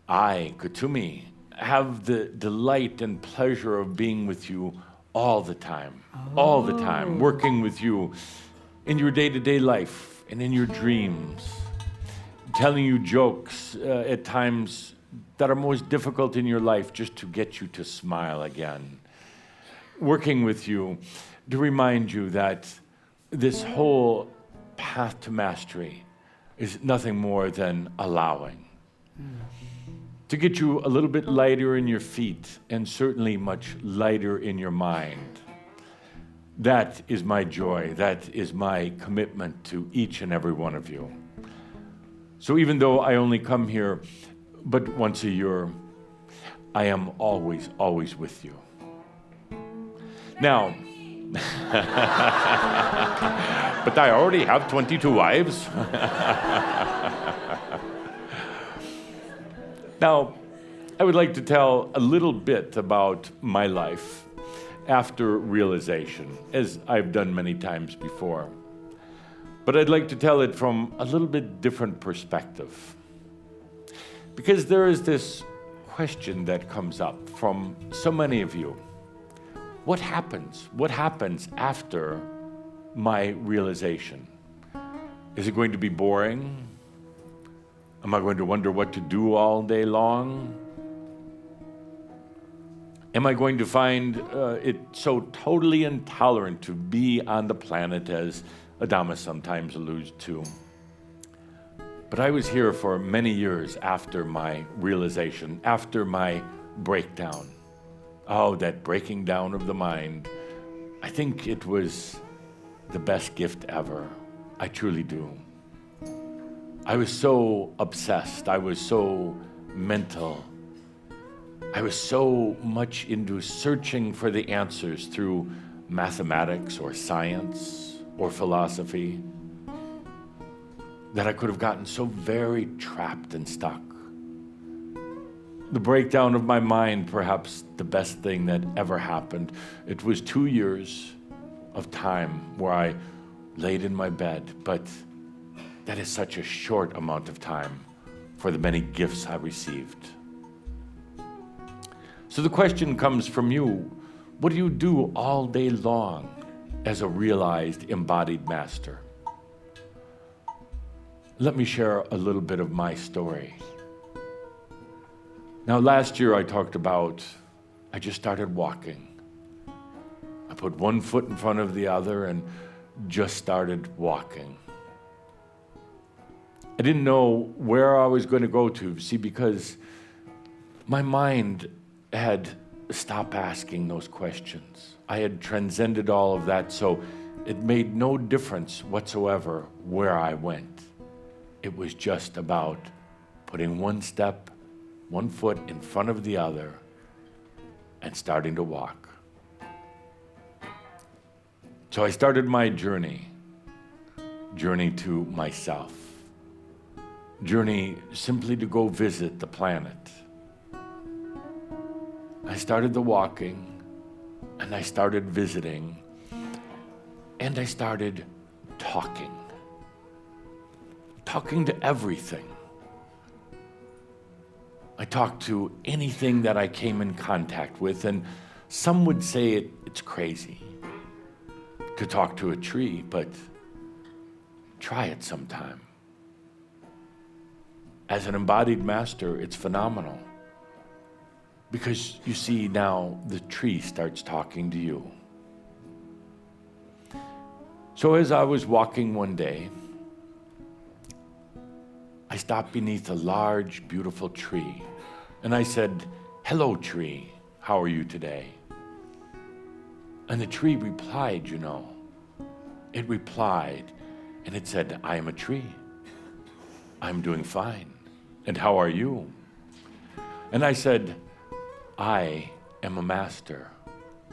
I, Katumi, have the delight and pleasure of being with you all the time, working with you in your day-to-day life and in your dreams, telling you jokes at times that are most difficult in your life just to get you to smile again. Working with you to remind you that this whole path to mastery is nothing more than allowing. To get you a little bit lighter in your feet and certainly much lighter in your mind. That is my joy. That is my commitment to each and every one of you. So even though I only come here but once a year, I am always, always with you. Now, but I already have 22 wives. Now, I would like to tell a little bit about my life after realization, as I've done many times before. But I'd like to tell it from a little bit different perspective. Because there is this question that comes up from so many of you. What happens? What happens after my realization? Is it going to be boring? Am I going to wonder what to do all day long? Am I going to find it so totally intolerant to be on the planet, as Adamus sometimes alludes to? But I was here for many years after my realization, after my breakdown. Oh, that breaking down of the mind. I think it was the best gift ever. I truly do. I was so obsessed. I was so mental. I was so much into searching for the answers through mathematics or science or philosophy that I could have gotten so very trapped and stuck. The breakdown of my mind, perhaps the best thing that ever happened. It was 2 years of time where I laid in my bed, but that is such a short amount of time for the many gifts I received. So the question comes from you, what do you do all day long as a realized embodied master? Let me share a little bit of my story. Now, last year I talked about, I just started walking. I put one foot in front of the other and just started walking. I didn't know where I was going to go to, see, because my mind had stopped asking those questions. I had transcended all of that, so it made no difference whatsoever where I went. It was just about putting one step, one foot in front of the other, and starting to walk. So I started my journey to myself, journey simply to go visit the planet. I started the walking, and I started visiting, and I started talking to everything. I talked to anything that I came in contact with, and some would say it's crazy to talk to a tree, but try it sometime. As an embodied master, it's phenomenal. Because you see, now the tree starts talking to you. So as I was walking one day, I stopped beneath a large, beautiful tree, and I said, "Hello, tree, how are you today?" And the tree replied, you know. It replied, and it said, I am a tree. I'm doing fine. And how are you? And I said, I am a master.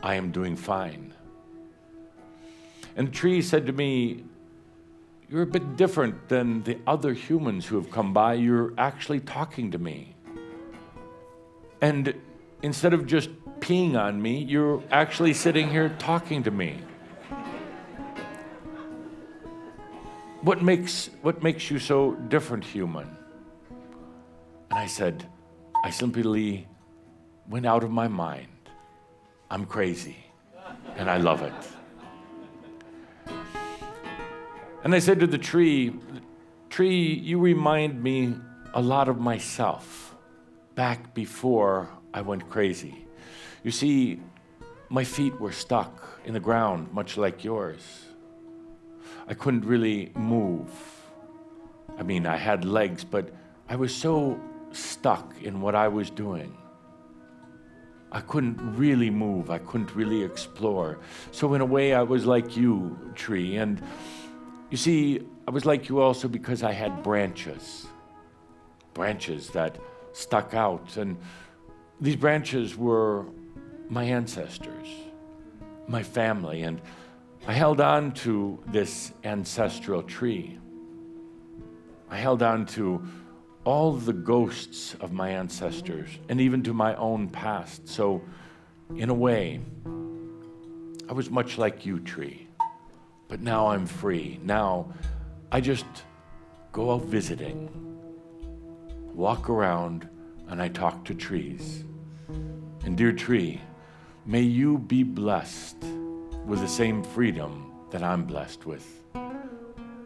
I am doing fine. And the tree said to me, you're a bit different than the other humans who have come by. You're actually talking to me. And instead of just peeing on me, you're actually sitting here talking to me. What makes you so different, human? And I said, I simply went out of my mind. I'm crazy, and I love it. And I said to the tree, you remind me a lot of myself back before I went crazy. You see, my feet were stuck in the ground, much like yours. I couldn't really move. I mean, I had legs, but I was so stuck in what I was doing. I couldn't really move. I couldn't really explore. So in a way, I was like you, tree. And you see, I was like you also because I had branches that stuck out. And these branches were my ancestors, my family. And I held on to this ancestral tree. I held on to all the ghosts of my ancestors and even to my own past. So in a way, I was much like you, tree. But now I'm free. Now I just go out visiting, walk around, and I talk to trees. And dear tree, may you be blessed with the same freedom that I'm blessed with,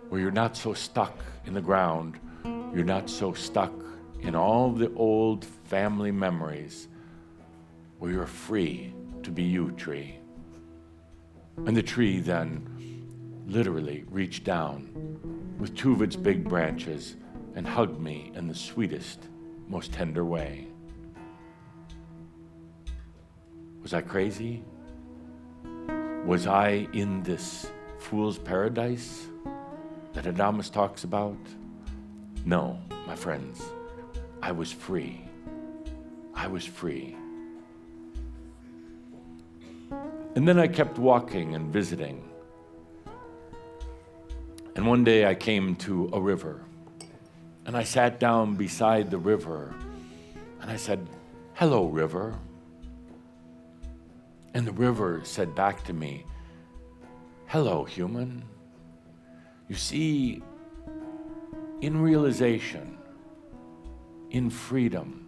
where you're not so stuck in the ground, you're not so stuck in all the old family memories, where you're free to be you, tree. And the tree then literally reached down with two of its big branches and hugged me in the sweetest, most tender way. Was I crazy? Was I in this fool's paradise that Adamus talks about? No, my friends, I was free. I was free. And then I kept walking and visiting. And one day I came to a river, and I sat down beside the river, and I said, hello, river. And the river said back to me, hello, human. You see, in realization, in freedom,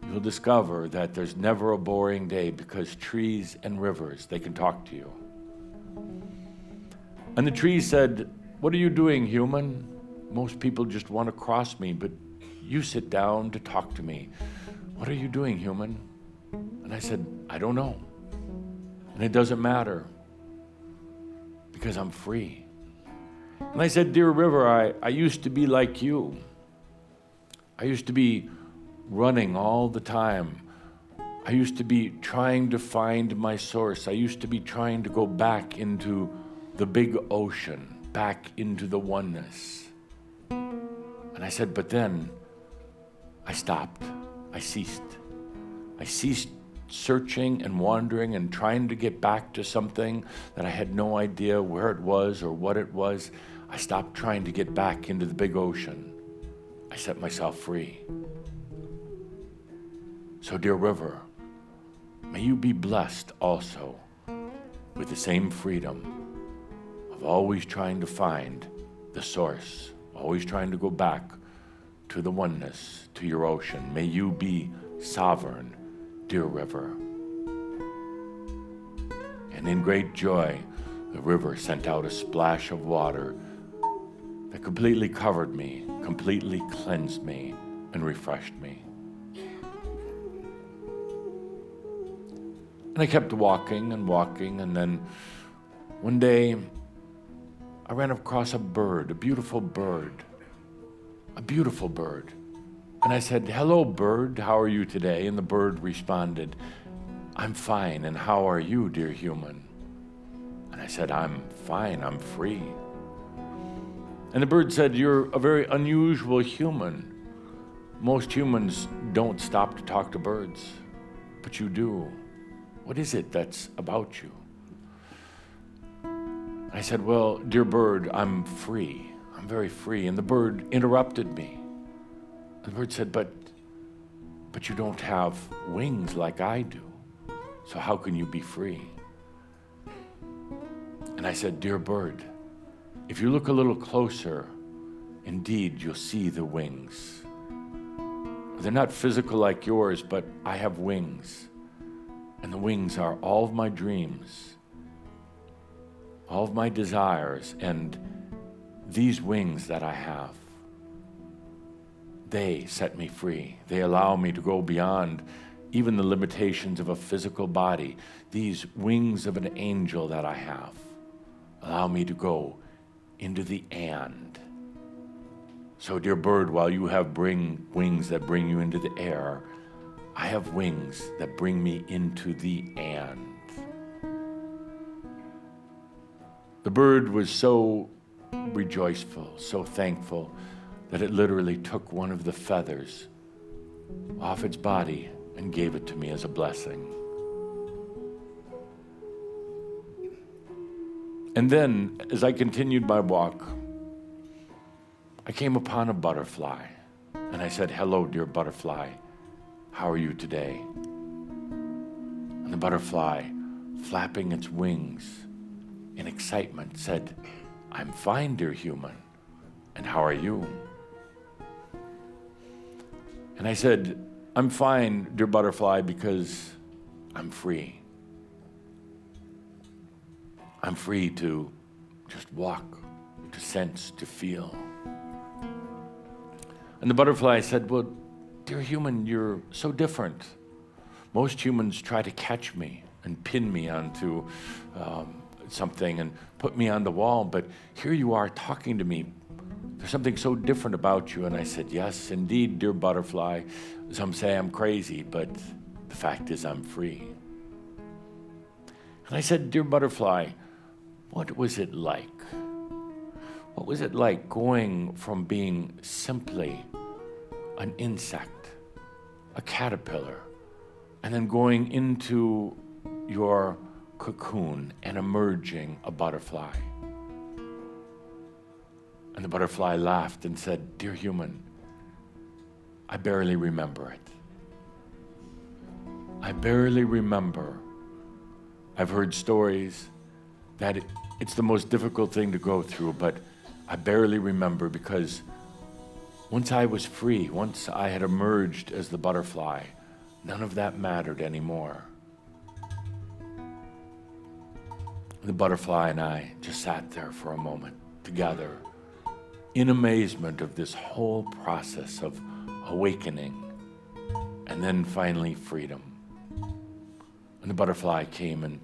you'll discover that there's never a boring day because trees and rivers, they can talk to you. And the tree said, what are you doing, human? Most people just want to cross me, but you sit down to talk to me. What are you doing, human? And I said, I don't know. And it doesn't matter because I'm free. And I said, dear river, I used to be like you. I used to be running all the time. I used to be trying to find my source. I used to be trying to go back into the big ocean, back into the oneness. And I said, but then I stopped. I ceased. I ceased searching and wandering and trying to get back to something that I had no idea where it was or what it was. I stopped trying to get back into the big ocean. I set myself free. So, dear river, may you be blessed also with the same freedom of always trying to find the source, always trying to go back to the oneness, to your ocean. May you be sovereign, dear river. And in great joy, the river sent out a splash of water that completely covered me, completely cleansed me, and refreshed me. And I kept walking, and then one day I ran across a bird, a beautiful bird. And I said, hello, bird, how are you today? And the bird responded, I'm fine, and how are you, dear human? And I said, I'm fine, I'm free. And the bird said, you're a very unusual human. Most humans don't stop to talk to birds, but you do. What is it that's about you? I said, well, dear bird, I'm free. I'm very free. And the bird interrupted me. The bird said, but you don't have wings like I do. So how can you be free? And I said, dear bird, if you look a little closer, indeed, you'll see the wings. They're not physical like yours, but I have wings. And the wings are all of my dreams, all of my desires, and these wings that I have, they set me free. They allow me to go beyond even the limitations of a physical body. These wings of an angel that I have allow me to go into the and. So, dear bird, while you have wings that bring you into the air, I have wings that bring me into the and. The bird was so rejoiceful, so thankful, that it literally took one of the feathers off its body and gave it to me as a blessing. And then, as I continued my walk, I came upon a butterfly, and I said, hello, dear butterfly, how are you today? And the butterfly, flapping its wings in excitement, said, I'm fine, dear human, and how are you? And I said, I'm fine, dear butterfly, because I'm free. I'm free to just walk, to sense, to feel. And the butterfly said, well, dear human, you're so different. Most humans try to catch me and pin me onto something and put me on the wall, but here you are talking to me. There's something so different about you. And I said, yes, indeed, dear butterfly. Some say I'm crazy, but the fact is I'm free. And I said, dear butterfly, what was it like? What was it like going from being simply an insect, a caterpillar, and then going into your cocoon and emerging a butterfly? And the butterfly laughed and said, dear human, I barely remember it. I barely remember. I've heard stories that it's the most difficult thing to go through, but I barely remember, because once I was free, once I had emerged as the butterfly, none of that mattered anymore. The butterfly and I just sat there for a moment together, in amazement of this whole process of awakening and then finally freedom. And the butterfly came and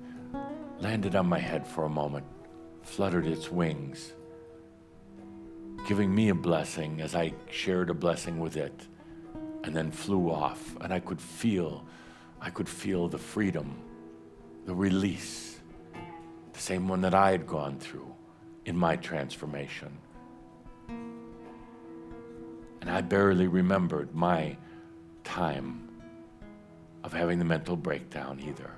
landed on my head for a moment, fluttered its wings, giving me a blessing as I shared a blessing with it, and then flew off. And I could feel the freedom, the release, the same one that I had gone through in my transformation. And I barely remembered my time of having the mental breakdown either.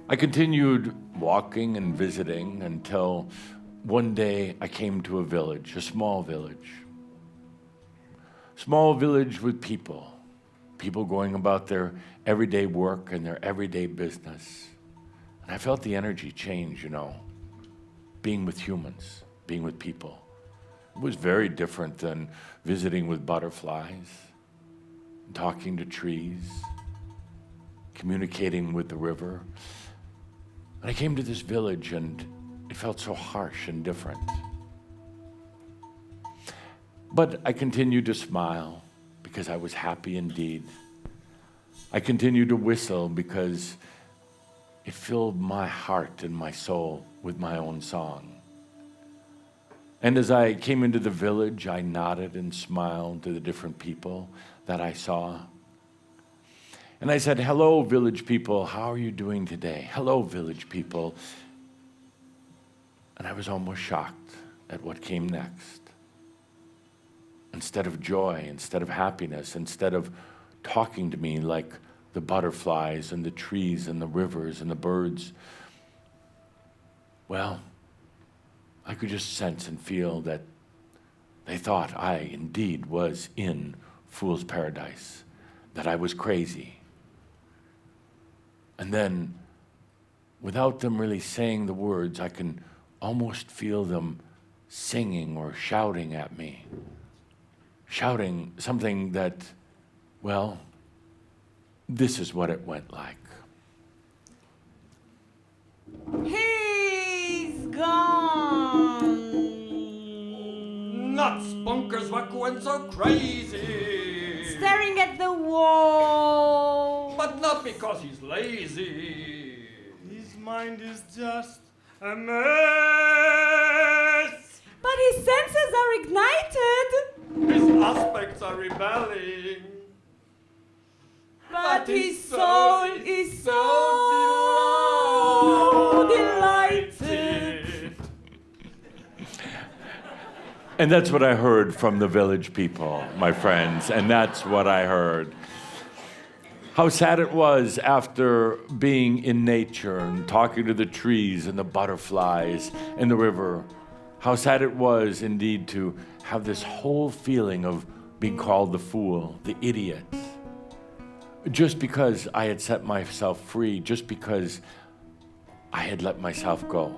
I continued walking and visiting until one day I came to a village, a small village. Small village with people going about their everyday work and their everyday business. And I felt the energy change, being with humans, being with people. It was very different than visiting with butterflies, talking to trees, communicating with the river. And I came to this village and it felt so harsh and different. But I continued to smile because I was happy indeed. I continued to whistle because it filled my heart and my soul with my own song. And as I came into the village, I nodded and smiled to the different people that I saw. And I said, hello, village people. How are you doing today? Hello, village people. And I was almost shocked at what came next. Instead of joy, instead of happiness, instead of talking to me like the butterflies and the trees and the rivers and the birds, well, I could just sense and feel that they thought I indeed was in fool's paradise, that I was crazy. And then, without them really saying the words, I can almost feel them singing or shouting at me. Shouting something that, well, this is what it went like. He's gone. Nuts, bunkers, wacko, and so crazy. Staring at the wall. But not because he's lazy. His mind is just a mess. But his senses are ignited. His aspects are rebelling. But his soul is so delighted. And that's what I heard from the village people, my friends, and that's what I heard. How sad it was after being in nature and talking to the trees and the butterflies and the river. How sad it was indeed to have this whole feeling of being called the fool, the idiot. Just because I had set myself free, just because I had let myself go.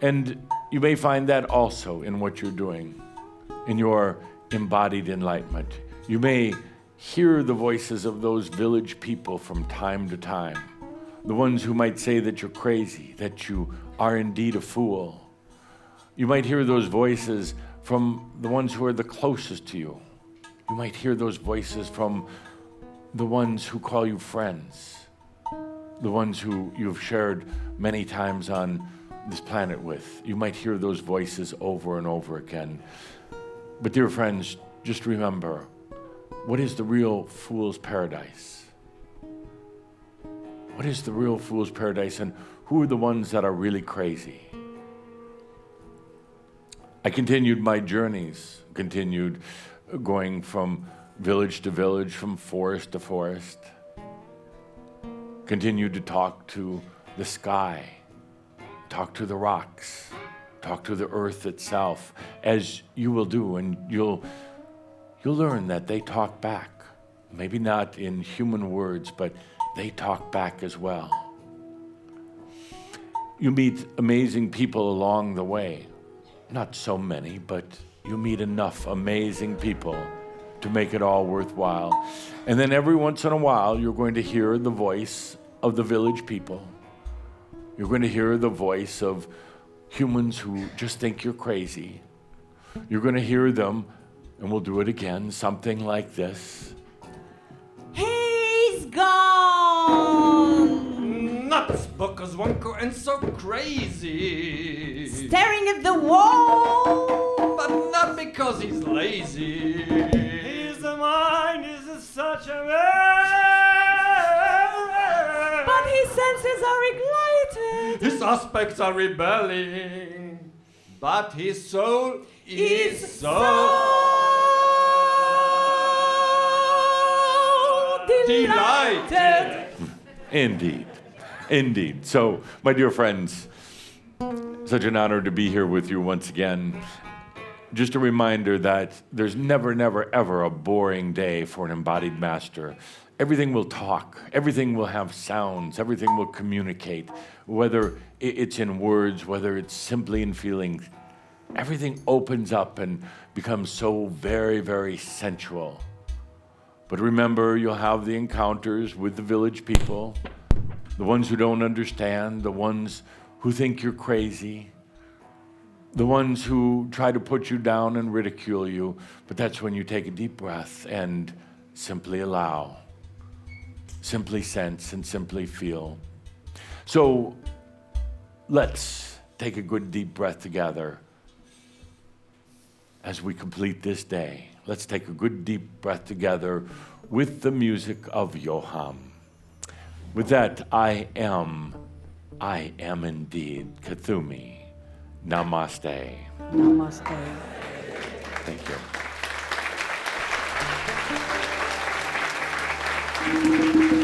And you may find that also in what you're doing, in your embodied enlightenment. You may hear the voices of those village people from time to time, the ones who might say that you're crazy, that you are indeed a fool. You might hear those voices from the ones who are the closest to you. You might hear those voices from the ones who call you friends, the ones who you've shared many times on this planet with. You might hear those voices over and over again. But dear friends, just remember, what is the real fool's paradise? What is the real fool's paradise, and who are the ones that are really crazy? I continued my journeys, continued going from village to village, from forest to forest, continued to talk to the sky, talk to the rocks, talk to the earth itself, as you will do, and you'll learn that they talk back. Maybe not in human words, but they talk back as well. You meet amazing people along the way. Not so many, but you meet enough amazing people to make it all worthwhile. And then every once in a while, you're going to hear the voice of the village people. You're going to hear the voice of humans who just think you're crazy. You're going to hear them, and we'll do it again, something like this. He's gone. Nuts, buckers, wonko, and so crazy. Staring at the wall. But not because he's lazy. His mind is such a mess. But his senses are ignited. His aspects are rebelling. But his soul is so delighted. Indeed. Indeed. So, my dear friends, such an honor to be here with you once again. Just a reminder that there's never, never, ever a boring day for an embodied master. Everything will talk. Everything will have sounds. Everything will communicate, whether it's in words, whether it's simply in feelings. Everything opens up and becomes so very, very sensual. But remember, you'll have the encounters with the village people, the ones who don't understand, the ones who think you're crazy, the ones who try to put you down and ridicule you. But that's when you take a deep breath and simply allow, simply sense, and simply feel. So let's take a good deep breath together as we complete this day. Let's take a good deep breath together with the music of Yoham. With that, I am indeed Kuthumi. Namaste. Namaste. Thank you.